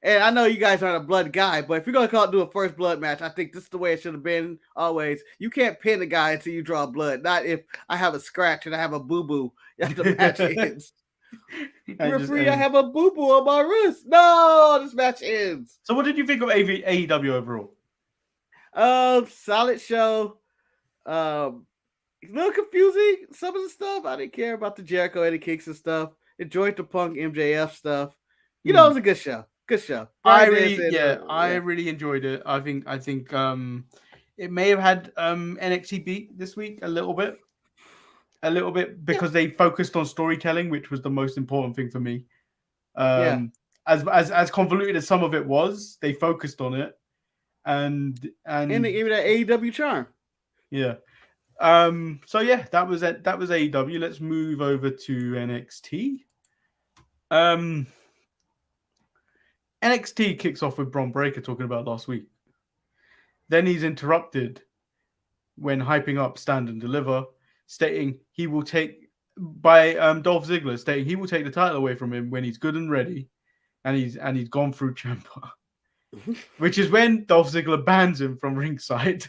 and I know you guys aren't a blood guy, but if you're gonna do a first blood match, I think this is the way it should have been always. You can't pin a guy until you draw blood. Not if I have a scratch and I have a boo boo after the match ends. Referee, I have a boo boo on my wrist. No, this match ends. So, what did you think of AEW overall? Solid show. A little confusing. Some of the stuff I didn't care about the Jericho Eddie Kingston stuff. Enjoyed the Punk MJF stuff. It was a good show. Good show. I really enjoyed it. I think it may have had NXT beat this week a little bit because they focused on storytelling, which was the most important thing for me. As convoluted as some of it was, they focused on it, and they gave it that AEW charm. Yeah. So yeah, that was it. That was AEW. Let's move over to NXT. NXT kicks off with Bron Breakker talking about last week. Then he's interrupted when hyping up Stand and Deliver, stating he will take by Dolph Ziggler, stating he will take the title away from him when he's good and ready, and he's gone through Ciampa, which is when Dolph Ziggler bans him from ringside.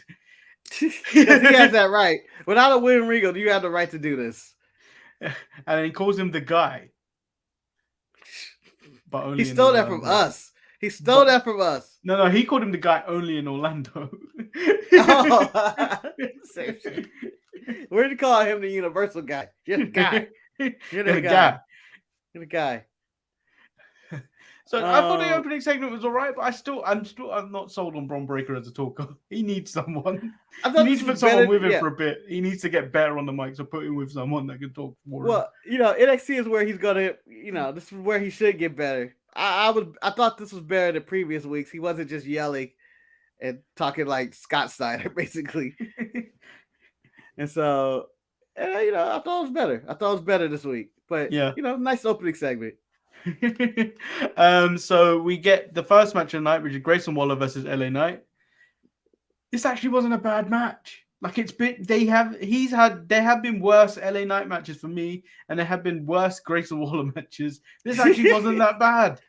He has that right. Without a win, Regal, you have the right to do this. And then he calls him the guy. But only he stole that from us. He stole that from us. No, he called him the guy only in Orlando. Same shit. We're going to call him the universal guy. You're the guy. You're the guy. You're the guy. So I thought the opening segment was all right, but I'm not sold on Bron Breakker as a talker. He needs someone. He needs to put someone with him for a bit. He needs to get better on the mic, so put him with someone that can talk more. Well, NXT is where he's gonna, this is where he should get better. I thought this was better than previous weeks. He wasn't just yelling and talking like Scott Steiner, basically. And so, I thought it was better. I thought it was better this week. But nice opening segment. So we get the first match of the night, which is Grayson Waller versus LA Knight. This actually wasn't a bad match. Like there have been worse LA Knight matches for me, and there have been worse Grayson Waller matches. This actually wasn't that bad.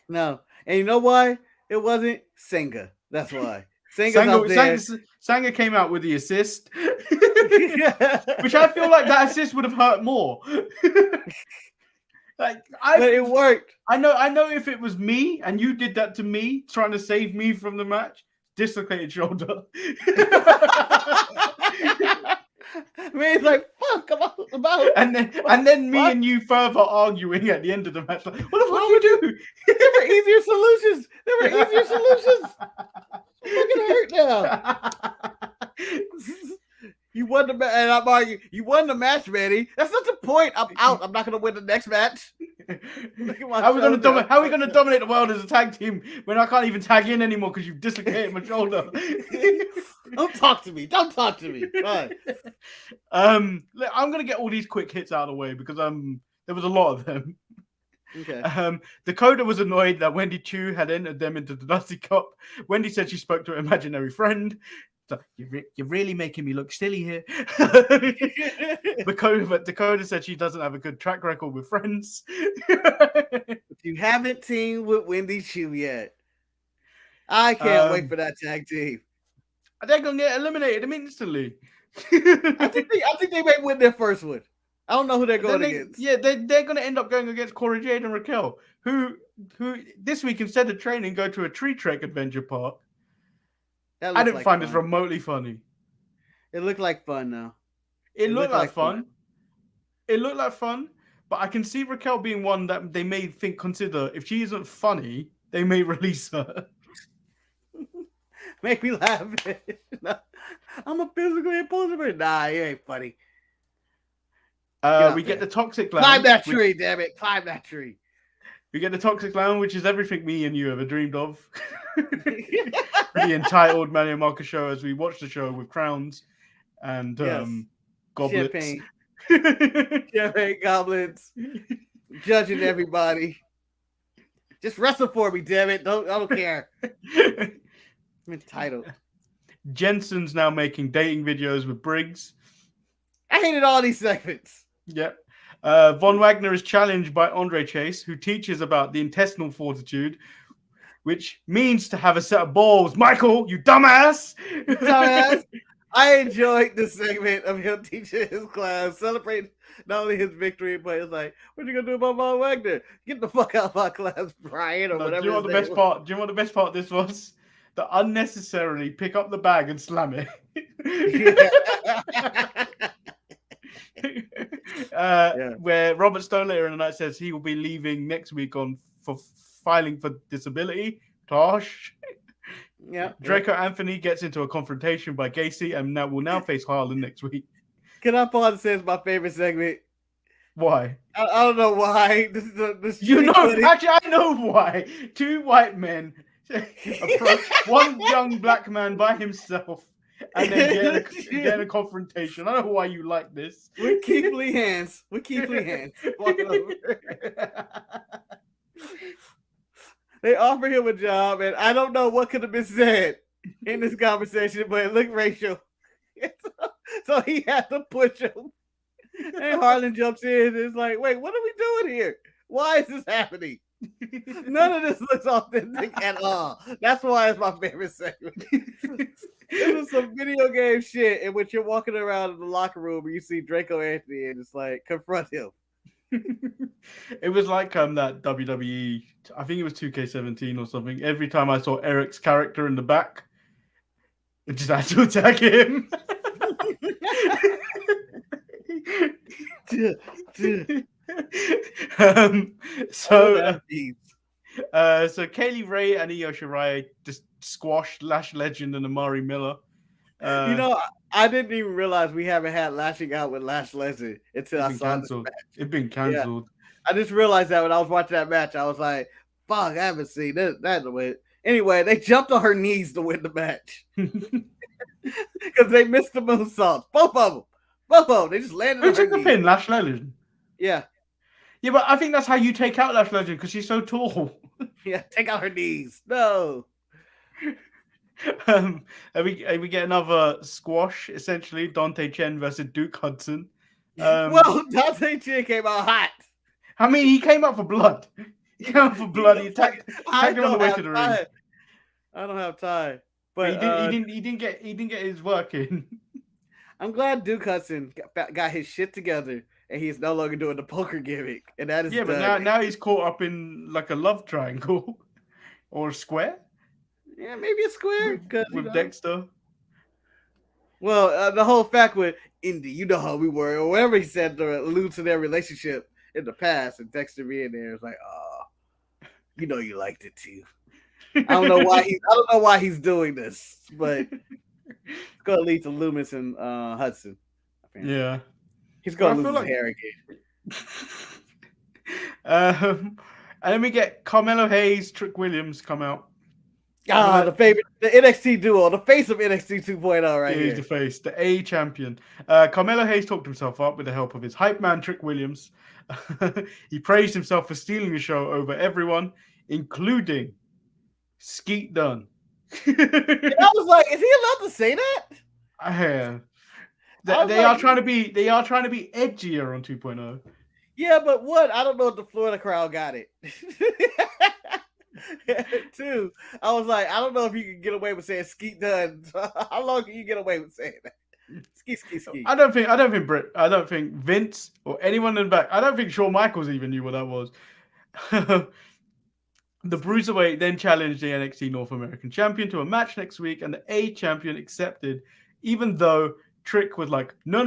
No, and you know why? It wasn't Senga. That's why. Sanga came out with the assist, which I feel like that assist would have hurt more. But it worked. I know if it was me and you did that to me, trying to save me from the match, dislocated shoulder. He's like, fuck, I'm out. And then me and you further arguing at the end of the match. Like, what the fuck do you do? There were easier solutions. I'm fucking hurt now. You won the match, and I'm arguing, you won the match, Manny. That's not the point. I'm out. I'm not going to win the next match. How are we going to dominate the world as a tag team when I can't even tag in anymore because you've dislocated my shoulder? Don't talk to me. Right. I'm going to get all these quick hits out of the way because there was a lot of them. Okay. Dakota was annoyed that Wendy Chu had entered them into the Dusty Cup. Wendy said she spoke to her imaginary friend. So you're really making me look silly here. But Dakota said she doesn't have a good track record with friends. You haven't teamed with Wendy Chu yet. I can't wait for that tag team. They're gonna get eliminated instantly. I think they may win their first one. I don't know who they're going against. Yeah, they're gonna end up going against Cora Jade and Raquel, who this week instead of training go to a tree trek adventure park. I didn't find this remotely funny. It looked like fun though. It looked like fun. It looked like fun, but I can see Raquel being one that they may consider if she isn't funny, they may release her. Make me laugh. I'm a physically impulsive. Nah, it ain't funny. We get the Toxic Lounge. Climb that tree, damn it. Climb that tree. We get the Toxic Lounge, which is everything me and you ever dreamed of. The Entitled Manny and Marcus show as we watch the show with crowns and goblets. Champagne goblets. Judging everybody. Just wrestle for me, damn it. I don't care. I'm entitled. Jensen's now making dating videos with Briggs. I hated all these segments. Yep. Von Wagner is challenged by Andre Chase, who teaches about the intestinal fortitude, which means to have a set of balls. Michael, you dumbass! Dumbass. I enjoyed the segment of him teaching his class, celebrating not only his victory, but it's like, what are you gonna do about Von Wagner? Get the fuck out of my class, Brian, or whatever. Do you know what the best part? Do you know what the best part of this was? That unnecessarily pick up the bag and slam it. Where Robert Stone later in the night says he will be leaving next week for filing for disability. Tosh. Yeah. Draco Anthony gets into a confrontation by Gacy and will now face Harlan next week. Can I pause and say it's my favorite segment? Why? I don't know why. Actually, I know why. Two white men approach one young black man by himself and then get a confrontation. I don't know why you like this. With Keith Lee hands. Walking over. They offer him a job, and I don't know what could have been said in this conversation, but it looked racial. So he had to push him. And Harlan jumps in and is like, wait, what are we doing here? Why is this happening? None of this looks authentic at all. That's why it's my favorite segment. It was some video game shit in which you're walking around in the locker room and you see Draco Anthony and it's like, confront him. It was like that WWE, I think it was 2K17 or something. Every time I saw Eric's character in the back, I just had to attack him. So Kaylee Ray and Io Shirai just squashed Lash Legend and Amari Miller. I didn't even realize we haven't had Lashing Out with Lash Legend until I saw this match. It's been canceled. Yeah. I just realized that when I was watching that match. I was like, fuck, I haven't seen that to win. Anyway, they jumped on her knees to win the match. Because they missed the moonsaults. Both of them. They just landed on her knees. Pin, Lash Legend? Yeah. Yeah, but I think that's how you take out Lash Legend because she's so tall. Yeah, take out her knees. No. And we get another squash, essentially. Dante Chen versus Duke Hudson. Well, Dante Chen came out hot. I mean, he came out for blood. He attacked him on the way to the ring. I don't have time. But he didn't get his work in. I'm glad Duke Hudson got his shit together and he's no longer doing the poker gimmick. And that is but now he's caught up in like a love triangle or a square. Yeah, maybe a square with Dexter. Well, the whole fact with Indy, you know how we were, or whatever he said to allude to their relationship in the past, and Dexter being there is like, oh, you know you liked it too. I don't know why he's doing this, but it's gonna lead to Loomis and Hudson. Apparently. Yeah, he's gonna lose his hair again. And then we get Carmelo Hayes, Trick Williams come out. The favorite, the NXT duo, the face of NXT 2.0 right here. He's the face, the A champion. Carmelo Hayes talked himself up with the help of his hype man, Trick Williams. He praised himself for stealing the show over everyone, including Skeet Dunn. And I was like, is he allowed to say that? They are trying to be edgier on 2.0. Yeah, but one, I don't know if the Florida crowd got it. Two, I was like, I don't know if you can get away with saying skeet done. How long can you get away with saying that? Ski. I don't think Vince or anyone in the back. I don't think Shawn Michaels even knew what that was. The Bruiserweight then challenged the NXT North American Champion to a match next week, and the A Champion accepted, even though Trick was like, no.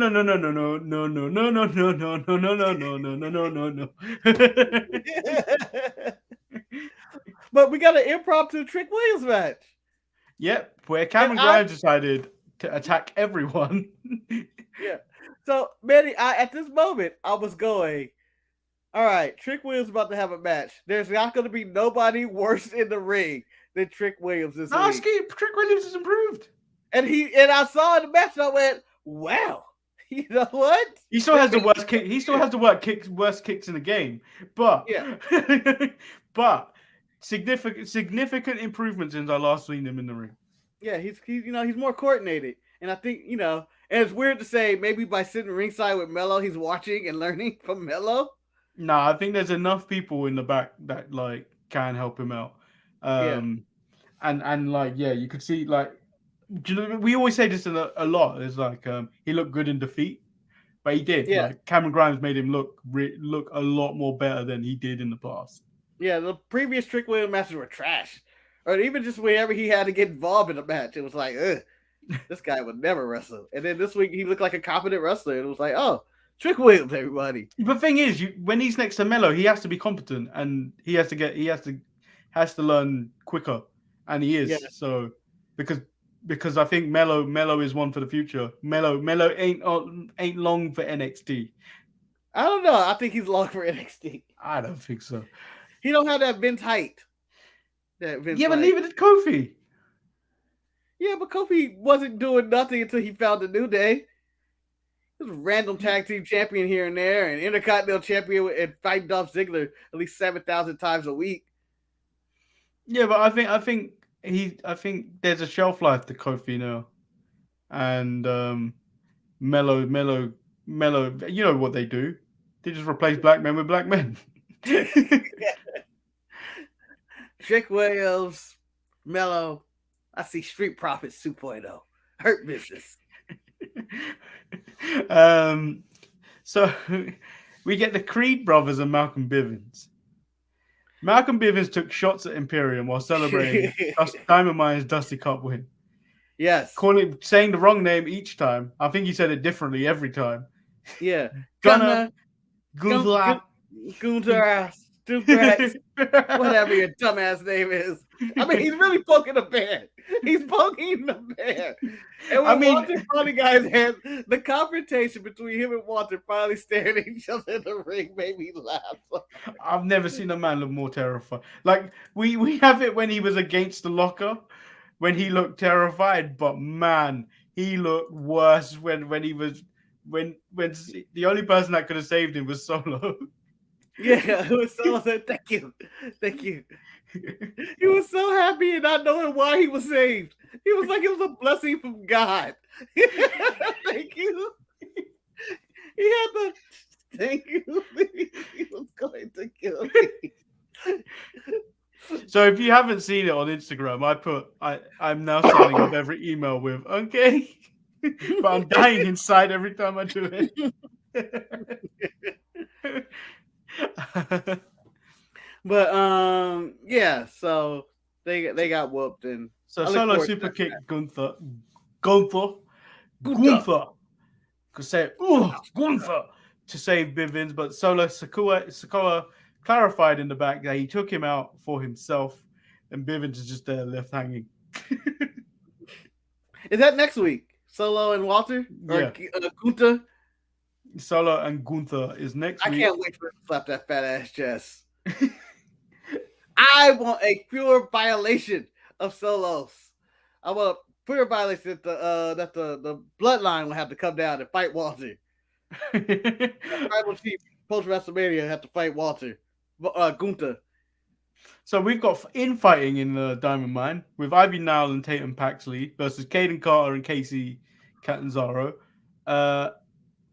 But we got an impromptu Trick Williams match. Yep, where Cameron Grimes decided to attack everyone. Yeah. So, Manny, at this moment, I was going, all right, Trick Williams about to have a match. There's not going to be nobody worse in the ring than Trick Williams this week. Trick Williams has improved. And I saw in the match, and I went, wow. You know what? He still has the worst kick. He still has the worst kicks in the game. But but significant improvements since I last seen him in the ring. Yeah, he's more coordinated. And I think, and it's weird to say maybe by sitting ringside with Melo, he's watching and learning from Melo. No, I think there's enough people in the back that like can help him out. And you could see like, we always say this a lot. It's like he looked good in defeat, but he did. Yeah. Like, Cameron Grimes made him look a lot more better than he did in the past. Yeah, the previous Trick Williams matches were trash. Or even just whenever he had to get involved in a match, it was like, this guy would never wrestle. And then this week he looked like a competent wrestler. It was like, oh, Trick Williams, everybody. The thing is, when he's next to Melo, he has to be competent, and he has to learn quicker, and he is. Yeah. So because I think Melo is one for the future. Melo ain't long for NXT. I don't know. I think he's long for NXT. I don't think so. He don't have that Vince height. But leave it at Kofi. Yeah, but Kofi wasn't doing nothing until he found the New Day. He was a random tag team champion here and there, and Intercontinental champion, and fighting Dolph Ziggler at least 7,000 times a week. Yeah, but I think there's a shelf life to Kofi now, and Melo. You know what they do? They just replace black men with black men. Trick Williams, Melo. I see Street Profits 2.0. Hurt business. So we get the Creed brothers and Malcolm Bivens. Malcolm Bivens took shots at Imperium while celebrating Diamond Mine's Dusty Cup win. Yes. Saying the wrong name each time. I think he said it differently every time. Yeah. Gunther, whatever your dumbass name is. I mean, he's really poking the bear. He's poking the bear. And when Walter finally guys had the confrontation between him and Walter finally staring at each other in the ring made me laugh. I've never seen a man look more terrified. Like we have it when he was against the locker, when he looked terrified, but man, he looked worse when the only person that could have saved him was Solo. Yeah, it was Solo said, thank you. He was so happy and not knowing why he was saved. He was like, it was a blessing from God. Thank you. He had the thank you. He was going to kill me. So if you haven't seen it on Instagram, I'm now signing up every email with okay. But I'm dying inside every time I do it. But yeah, so they got whooped, and so Solo super kicked Gunther. Could say Gunther to save Bivens, but Solo Sikoa clarified in the back that he took him out for himself, and Bivens is just there left hanging. Is that next week? Solo and Walter? Or Gunther? Solo and Gunther is next week. I can't wait for him to slap that fat ass chest. I want a pure violation of Solos. I want a pure violation that the bloodline will have to come down and fight Walter. Tribal Chief post WrestleMania have to fight Walter. Gunther. So we've got infighting in the Diamond Mine with Ivy Nile and Tatum Paxley versus Caden Carter and Casey Catanzaro. But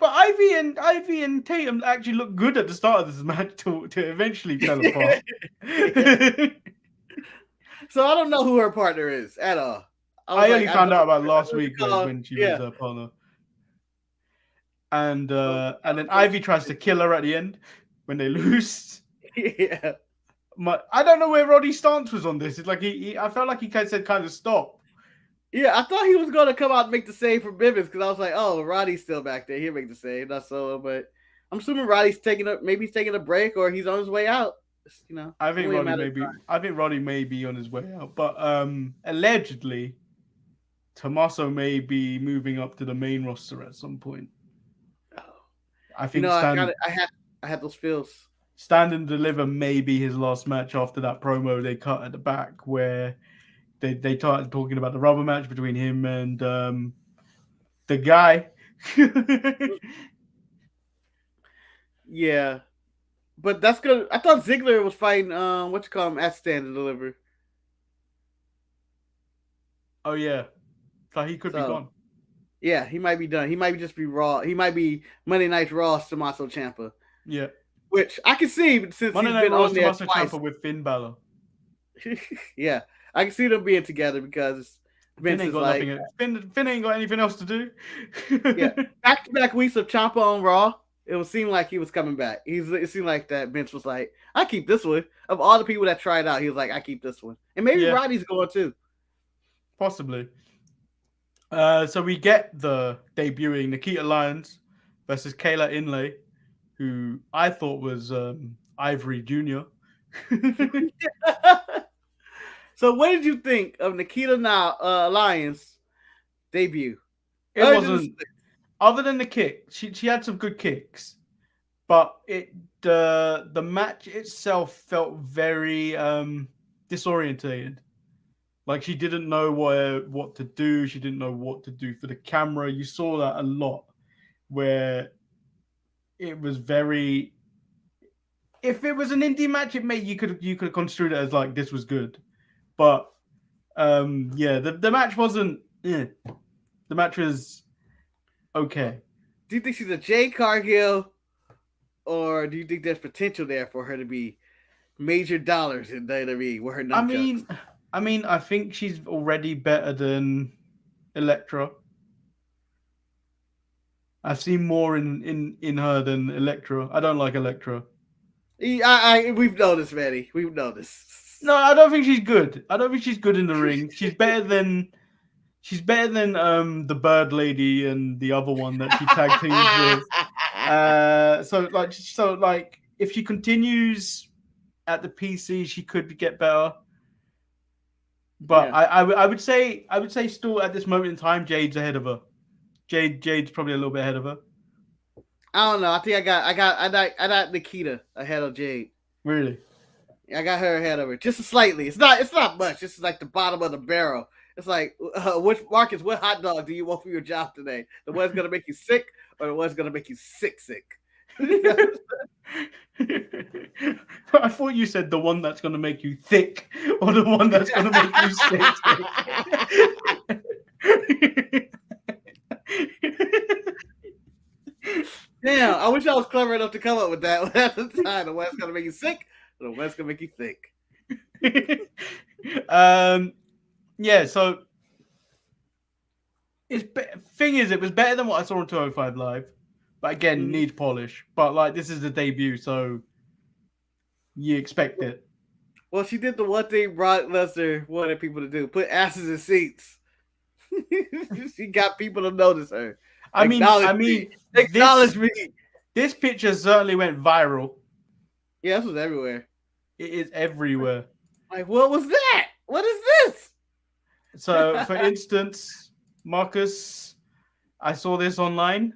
Ivy and Tatum actually looked good at the start of this match to eventually fell apart. So I don't know who her partner is at all. I only found out about last week when she was a partner. And then Ivy tries to kill her at the end when they lose. Yeah. I don't know where Roddy's stance was on this. It's like I felt like he kind of stop. Yeah, I thought he was going to come out and make the save for Bivens because I was like, oh, Roddy's still back there. He'll make the save, not Solo. But I'm assuming Roddy's maybe he's taking a break or he's on his way out. You know, I think Roddy may be on his way out, but allegedly, Tommaso may be moving up to the main roster at some point. Oh. I think I had those feels. Stand and Deliver may be his last match after that promo they cut at the back where they started talking about the rubber match between him and the guy. Yeah. But that's good. I thought Ziggler was fighting at Stand and Deliver. Oh yeah. So he could be gone. Yeah, he might be done. He might just be Raw. He might be Monday Night Raw's Tommaso Ciampa. Yeah. Which I can see since Monday he's been on there Tommaso twice. Ciampa with Finn Balor. Yeah. I can see them being together because Finn ain't got Finn ain't got anything else to do. Yeah. Back-to-back weeks of Ciampa on Raw. It would seem like he was coming back. It seemed like that Vince was like, I keep this one. Of all the people that tried out, he was like, I keep this one. And maybe Roddy's going too. Possibly. So we get the debuting Nikkita Lyons versus Kayla Inlay, who I thought was Ivory Jr. So what did you think of Nikkita Lyons' debut? It wasn't... Other than the kick, she had some good kicks, but the match itself felt very disorientated. Like she didn't know what to do. She didn't know what to do for the camera. You saw that a lot, where it was very. If it was an indie match, you could have construed it as like this was good, but the match wasn't. The match was. Okay. Do you think she's a Jade Cargill, or do you think there's potential there for her to be major dollars in WWE with her nunchucks? I mean, I think she's already better than Elektra. I've seen more in her than Elektra. I don't like Elektra. We've noticed, Manny. We've noticed. No, I don't think she's good. I don't think she's good in the ring. She's better than. She's better than the Bird Lady and the other one that she tag teamed with. So if she continues at the PC, she could get better. But yeah. I would say still at this moment in time, Jade's ahead of her. Jade's probably a little bit ahead of her. I don't know. I think I got Nikkita ahead of Jade. Really? I got her ahead of her just slightly. It's not much. It's like the bottom of the barrel. It's like, Marcus, what hot dog do you want for your job today? The one's going to make you sick or the one's going to make you sick? I thought you said the one that's going to make you thick or the one that's going to make you sick. Damn, I wish I was clever enough to come up with that at the time. The one's going to make you sick or the one's going to make you thick. Yeah, so thing is, it was better than what I saw on 205 Live, but again, needs polish. But like, this is the debut, so you expect it. Well, she did the one thing Brock Lesnar wanted people to do: put asses in seats. She got people to notice her. Acknowledge me. This picture certainly went viral. Yeah, this was everywhere. It is everywhere. Like, what was that? What is this? So, for instance, Marcus, I saw this online.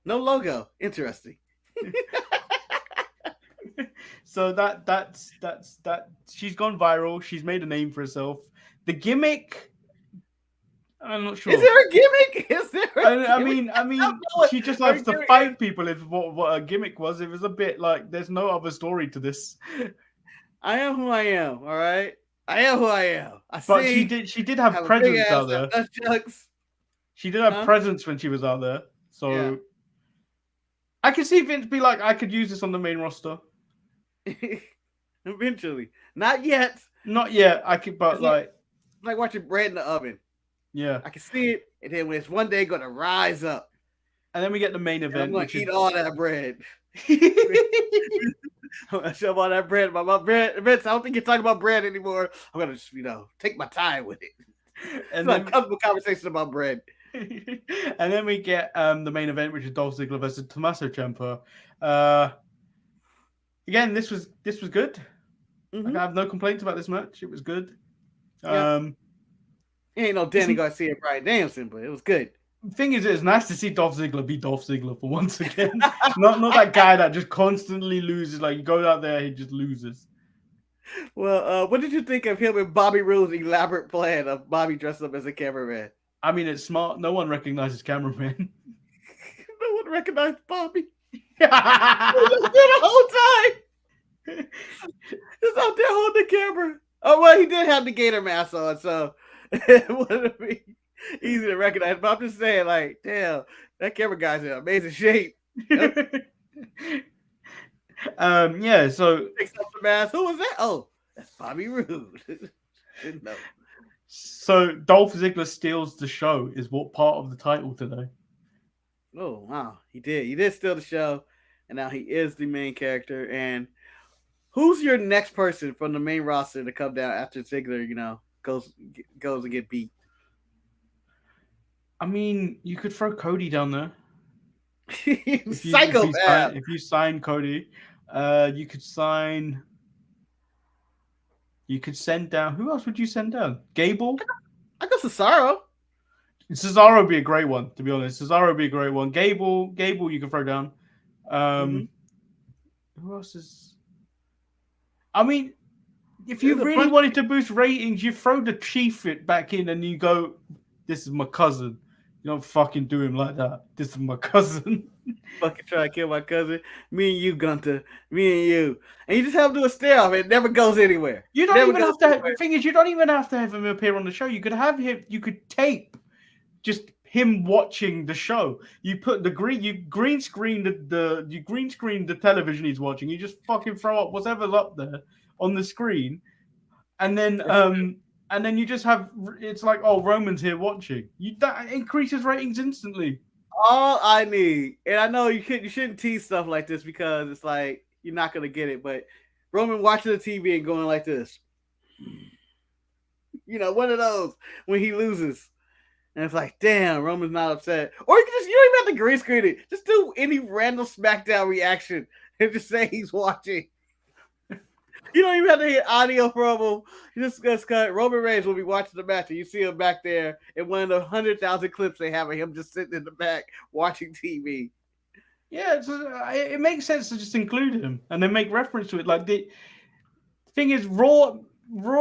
No logo. Interesting. So that's she's gone viral. She's made a name for herself. The gimmick I'm not sure. Is there a gimmick? Is there? I mean, she just loves to fight people. If what her gimmick was, it was a bit like there's no other story to this. I am who I am. All right, I am who I am. But she did have presence out there. She did have presence when she was out there. So I can see Vince be like, I could use this on the main roster. Eventually, not yet. Not yet. I could, but like watching bread in the oven. Yeah, I can see it, and then when it's one day gonna rise up, and then we get the main event. I'm gonna eat all that bread. I'm gonna shove all that bread. My bread. Vince, I don't think you're talking about bread anymore. I'm gonna just, take my time with it. And then comfortable conversation about bread. And then we get the main event, which is Dolph Ziggler versus Tommaso Ciampa. Again, this was good. Mm-hmm. Like, I have no complaints about this match. It was good. Ain't no Danny Garcia, Bryan Danielson, but it was good. Thing is, it's nice to see Dolph Ziggler be Dolph Ziggler for once again. not that guy that just constantly loses. Like, you go out there, he just loses. Well, what did you think of him and Bobby Roode's elaborate plan of Bobby dressed up as a cameraman? I mean, it's smart. No one recognizes cameraman. No one recognized Bobby. He was there the whole time. Just out there holding the camera. Oh, well, he did have the gator mask on, so it wouldn't be easy to recognize. But I'm just saying, like, damn, that camera guy's in amazing shape. Yep. So picks up the mask. Who was that? Oh, that's Bobby Roode. Didn't know. So Dolph Ziggler steals the show is what part of the title today. Oh wow, he did. He did steal the show, and now he is the main character. And who's your next person from the main roster to come down after Ziggler, goes and get beat? I mean, you could throw Cody down there. Psychopath. If you sign Cody, you could sign. You could send down. Who else would you send down? Gable? I got Cesaro. Cesaro would be a great one, to be honest. Cesaro would be a great one. Gable, you can throw down. Who else is? I mean, if you really wanted to boost ratings, you throw the Chief back in and you go, "This is my cousin." You don't fucking do him like that. This is my cousin. Fucking try to kill my cousin. Me and you, Gunter. Me and you. And you just have to do a stare off. It never goes anywhere. You don't even have to. The thing is, you don't even have to have him appear on the show. You could have him. You could tape just him watching the show. You put the green screen the television he's watching. You just fucking throw up whatever's up there on the screen, and then you just have it's like, oh, Roman's here watching. That increases ratings instantly. All I need, and I know you shouldn't tease stuff like this because it's like you're not gonna get it, but Roman watching the TV and going like this, one of those when he loses, and it's like, damn, Roman's not upset. Or you don't even have to green screen it. Just do any random SmackDown reaction and just say he's watching. You don't even have to hit audio from him. You just cut. Roman Reigns will be watching the match, and you see him back there in one of the 100,000 clips they have of him just sitting in the back watching TV. Yeah, it makes sense to just include him and then make reference to it. Like the thing is, Raw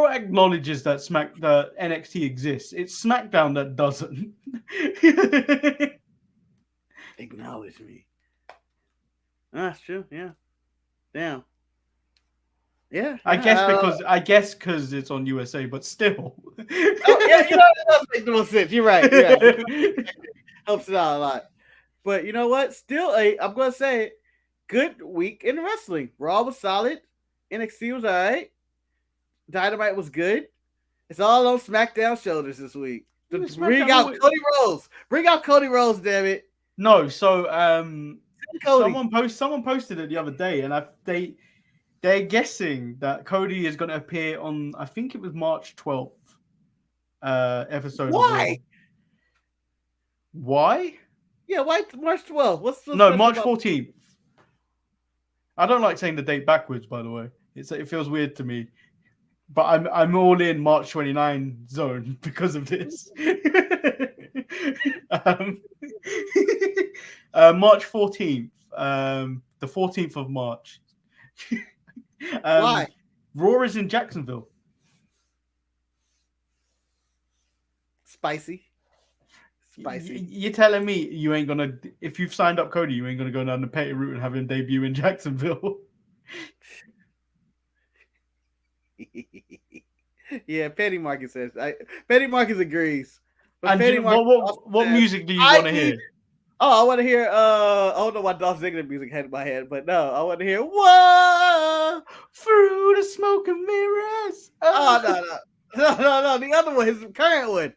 acknowledges that NXT exists. It's SmackDown that doesn't. Acknowledge me. That's true. Yeah. Damn. Yeah, I guess because it's on USA, but still. Oh, yeah, it does make the most sense. You're right. Yeah. Helps it out a lot. But you know what? Still, I'm going to say, good week in wrestling. Raw was solid. NXT was all right. Dynamite was good. It's all on SmackDown shoulders this week. Bring out Cody Rhodes. Bring out Cody Rhodes, damn it. No, so someone posted it the other day, and they're guessing that Cody is going to appear on, I think it was March 12th episode. Why? Why? Yeah, why March 12th? March 14th. I don't like saying the date backwards, by the way. It feels weird to me. But I'm all in March 29 zone because of this. March 14th. The 14th of March. Why? Raw is in Jacksonville. Spicy. Spicy. You're telling me you ain't gonna, if you've signed up Cody, you ain't gonna go down the petty route and have him debut in Jacksonville. Yeah, Petty Marcus says. Petty Marcus agrees. But And Petty Marcus what says, music do you want to hear? I want to hear. I don't know why Dolph Ziggler music had in my head, but no, I want to hear. Whoa, Through the smoke and mirrors. no. The other one, his current one.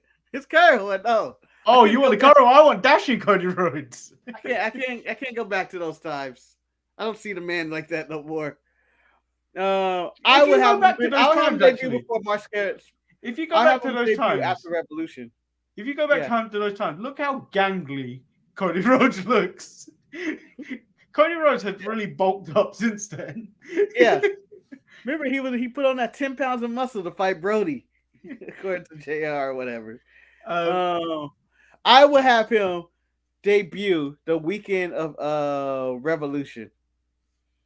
No. Oh, you want the current one? I want Dashing Cody Rhodes. I can't go back to those times. I don't see the man like that no more. I would have debut before March. If you go back to those times after Revolution. If you go back to those times, look how gangly Cody Rhodes looks. Cody Rhodes has really bulked up since then. Yeah. Remember, he put on that 10 pounds of muscle to fight Brody, according to JR or whatever. I would have him debut the weekend of Revolution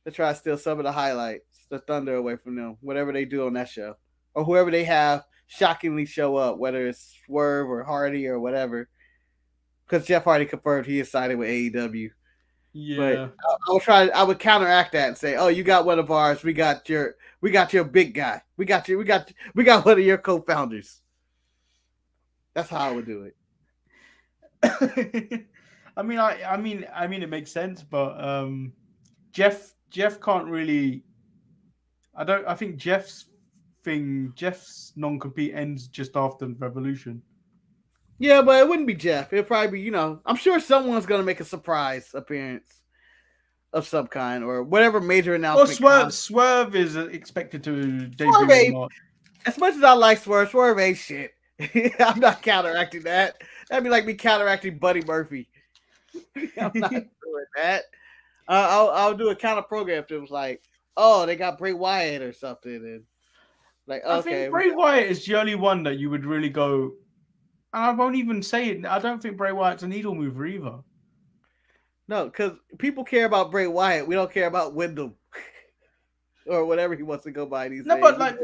to try to steal some of the highlights, the thunder away from them, whatever they do on that show, or whoever they have shockingly show up, whether it's Swerve or Hardy or whatever. Because Jeff Hardy confirmed he is signing with AEW. Yeah, but I would counteract that and say, "Oh, you got one of ours. We got your big guy. We got one of your co-founders." That's how I would do it. I mean, it makes sense, but Jeff can't really. I think Jeff's non-compete ends just after Revolution. Yeah, but it wouldn't be Jeff. It'd probably be, I'm sure someone's going to make a surprise appearance of some kind or whatever major announcement. Well, Swerve is expected to debut. As much as I like Swerve ain't shit. I'm not counteracting that. That'd be like me counteracting Buddy Murphy. I'm not doing that. I'll do a counter program if it was like, oh, they got Bray Wyatt or something. And like, okay. I think Bray Wyatt is the only one that you would really go. And I won't even say it. I don't think Bray Wyatt's a needle mover either. No, because people care about Bray Wyatt. We don't care about Wyndham or whatever he wants to go by these days. No, but like,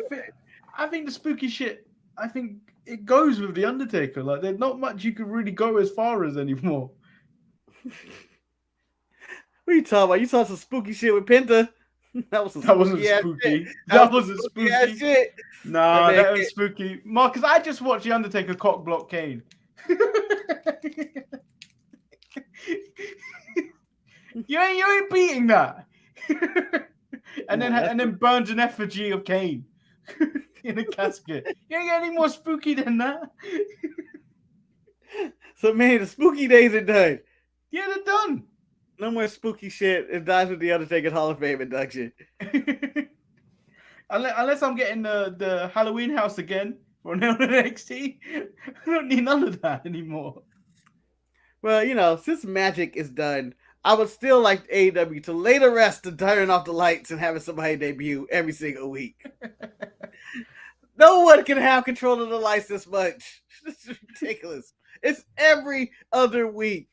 I think the spooky shit, I think it goes with The Undertaker. Like, there's not much you could really go as far as anymore. What are you talking about? You saw some spooky shit with Penta. That wasn't spooky. That wasn't spooky. Shit. Nah, that was spooky. Marcus, I just watched The Undertaker cock block Kane. you ain't beating that. and then burns an effigy of Kane in a casket. You ain't get any more spooky than that. So man, the spooky days are done. Yeah, they're done. No more spooky shit. It dies with the Undertaker's Hall of Fame induction. Unless I'm getting the Halloween house again for NXT, I don't need none of that anymore. Well, since Magic is done, I would still like AEW to lay to rest to turn off the lights and having somebody debut every single week. No one can have control of the lights this much. It's ridiculous. It's every other week.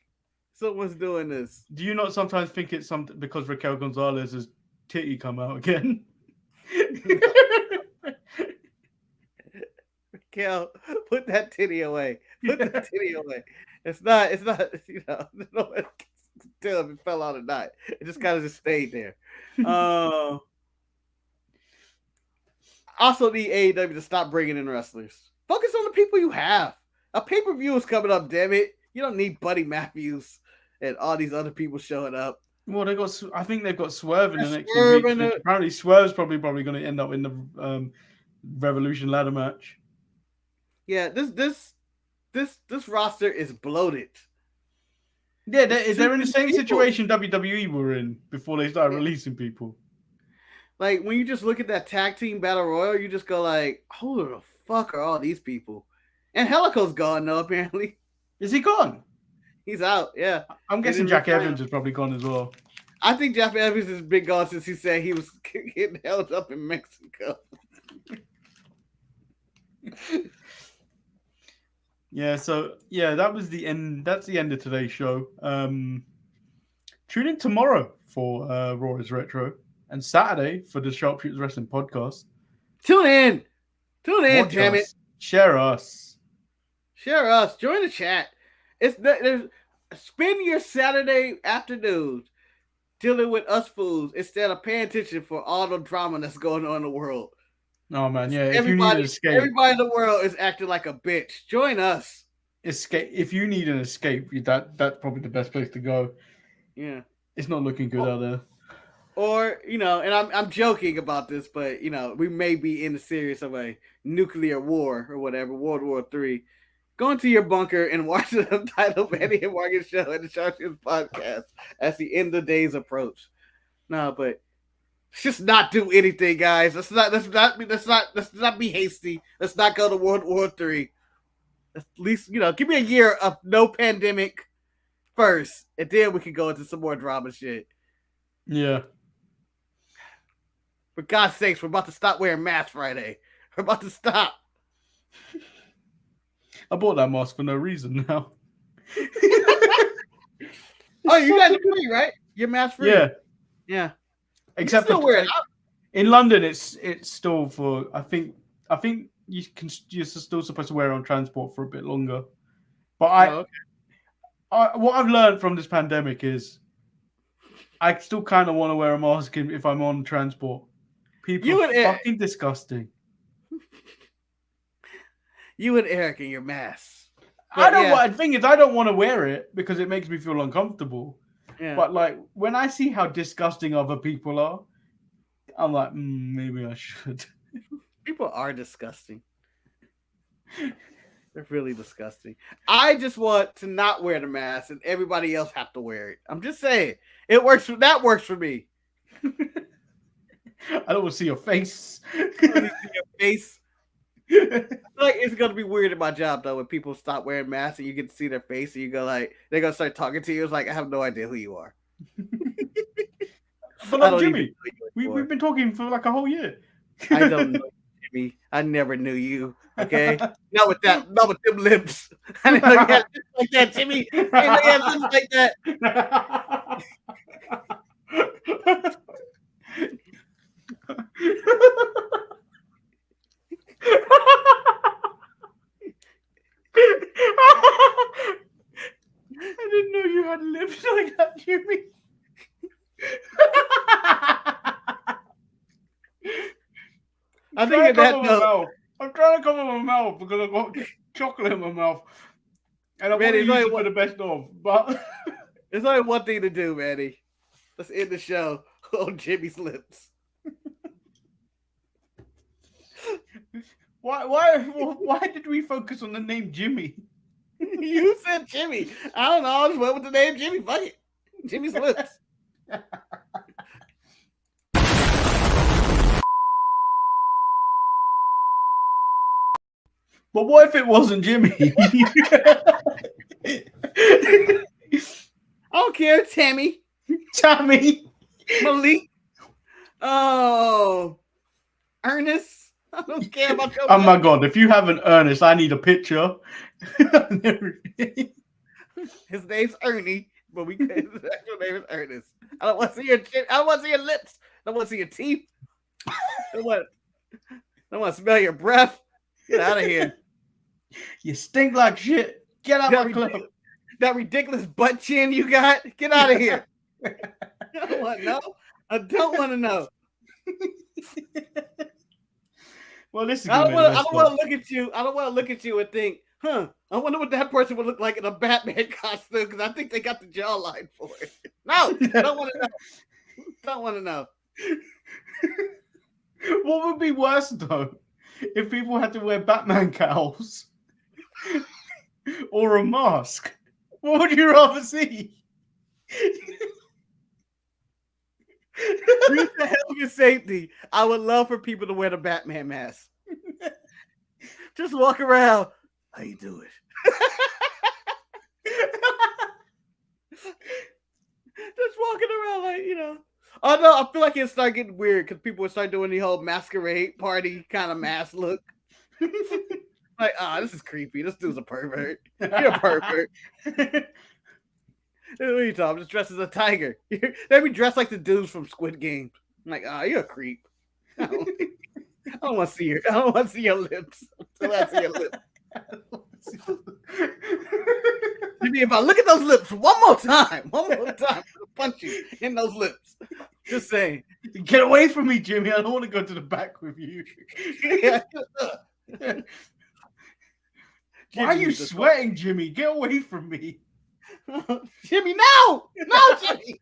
Someone's doing this. Do you not sometimes think it's something because Raquel Gonzalez's titty come out again? Raquel, put that titty away. It's not, no one can tell if it fell out or not. It just kind of just stayed there. Also need AEW to stop bringing in wrestlers. Focus on the people you have. A pay-per-view is coming up, damn it. You don't need Buddy Matthews and all these other people showing up. Well, I think they've got Swerve in the next few weeks. Apparently, Swerve's probably going to end up in the Revolution ladder match. Yeah, this roster is bloated. Yeah, they're in the same situation WWE were in before they started releasing people. Like, when you just look at that tag team battle royal, you just go like, who the fuck are all these people? And Helico's gone, though, apparently. Is he gone? He's out, yeah. I'm guessing Jack Evans is probably gone as well. I think Jack Evans has been gone since he said he was getting held up in Mexico. That was the end. That's the end of today's show. Tune in tomorrow for Raw is Retro and Saturday for the Sharpshooters Wrestling Podcast. Tune in, watch damn us. it. Share us. Join the chat. Spend your Saturday afternoons dealing with us fools instead of paying attention for all the drama that's going on in the world. Oh man, yeah. If you need an escape, everybody in the world is acting like a bitch. Join us. Escape. If you need an escape, that's probably the best place to go. Yeah, it's not looking good out there. Or and I'm joking about this, but we may be in the serious of a nuclear war or whatever, World War III. Go into your bunker and watch the Untitled Manny and Marcus show and the Sharpshooter podcast as the end of days approach. No, but let's just not do anything, guys. Let's not be hasty. Let's not go to World War III. At least give me a year of no pandemic first, and then we can go into some more drama shit. Yeah. For God's sakes, we're about to stop wearing masks Friday. We're about to stop. I bought that mask for no reason now. Oh, you guys are free, right? You're mask free. Yeah. Except still wear it. In London, it's still for. I think you're still supposed to wear it on transport for a bit longer. But what I've learned from this pandemic is I still kind of want to wear a mask if I'm on transport. People are fucking disgusting. You and Eric and your mask. The thing is, I don't want to wear it because it makes me feel uncomfortable. Yeah. But like when I see how disgusting other people are, I'm like, maybe I should. People are disgusting. They're really disgusting. I just want to not wear the mask and everybody else have to wear it. I'm just saying. That works for me. I don't want to see your face. I don't want to see your face. Like it's gonna be weird in my job though when people stop wearing masks and you get to see their face and you go like they're gonna start talking to you. It's like I have no idea who you are. But like Jimmy, we've been talking for like a whole year. I don't know Jimmy. I never knew you. Okay, not with them lips. I didn't know you had lips like that, Jimmy. I didn't know you had lips like that. I didn't know you had lips like that, Jimmy. I'm trying to cover my mouth because I've got chocolate in my mouth. And I'm going to use it for the best of. But there's only one thing to do, Manny. Let's end the show on Jimmy's lips. Why did we focus on the name Jimmy? You said Jimmy. I don't know. I just went with the name Jimmy. Fuck it. Jimmy's lips. But what if it wasn't Jimmy? I don't care. Tammy. Malik. Oh. Ernest. I don't care about your my God. If you have an Ernest, I need a picture. His name's Ernie, but his actual name is Ernest. I don't want to see your chin. I don't want to see your lips. I don't want to see your teeth. I don't want to smell your breath. Get out of here. You stink like shit. Get out of my club. That ridiculous butt chin you got. Get out of here. I don't want to know. I don't want to know. Well, this is I don't want to look at you. I don't want to look at you and think, I wonder what that person would look like in a Batman costume because I think they got the jawline for it. No, don't want to know. Don't want to know. What would be worse though, if people had to wear Batman cowls or a mask? What would you rather see? Due to health and safety, I would love for people to wear the Batman mask. Just walk around. How you doing? Just walking around like, Oh no, I feel like it started getting weird because people would start doing the whole masquerade party kind of mask look. Like, this is creepy. This dude's a pervert. You're a pervert. What are you talking? I'm just dressed as a tiger. They be dressed like the dudes from Squid Game. I'm like, you're a creep. I don't want to see your lips. Until I see your lips. Jimmy, if I look at those lips one more time, I'm gonna punch you in those lips. Just saying. Get away from me, Jimmy. I don't want to go to the back with you. Why are you sweating, Jimmy? Get away from me. Jimmy, no! No, Jimmy!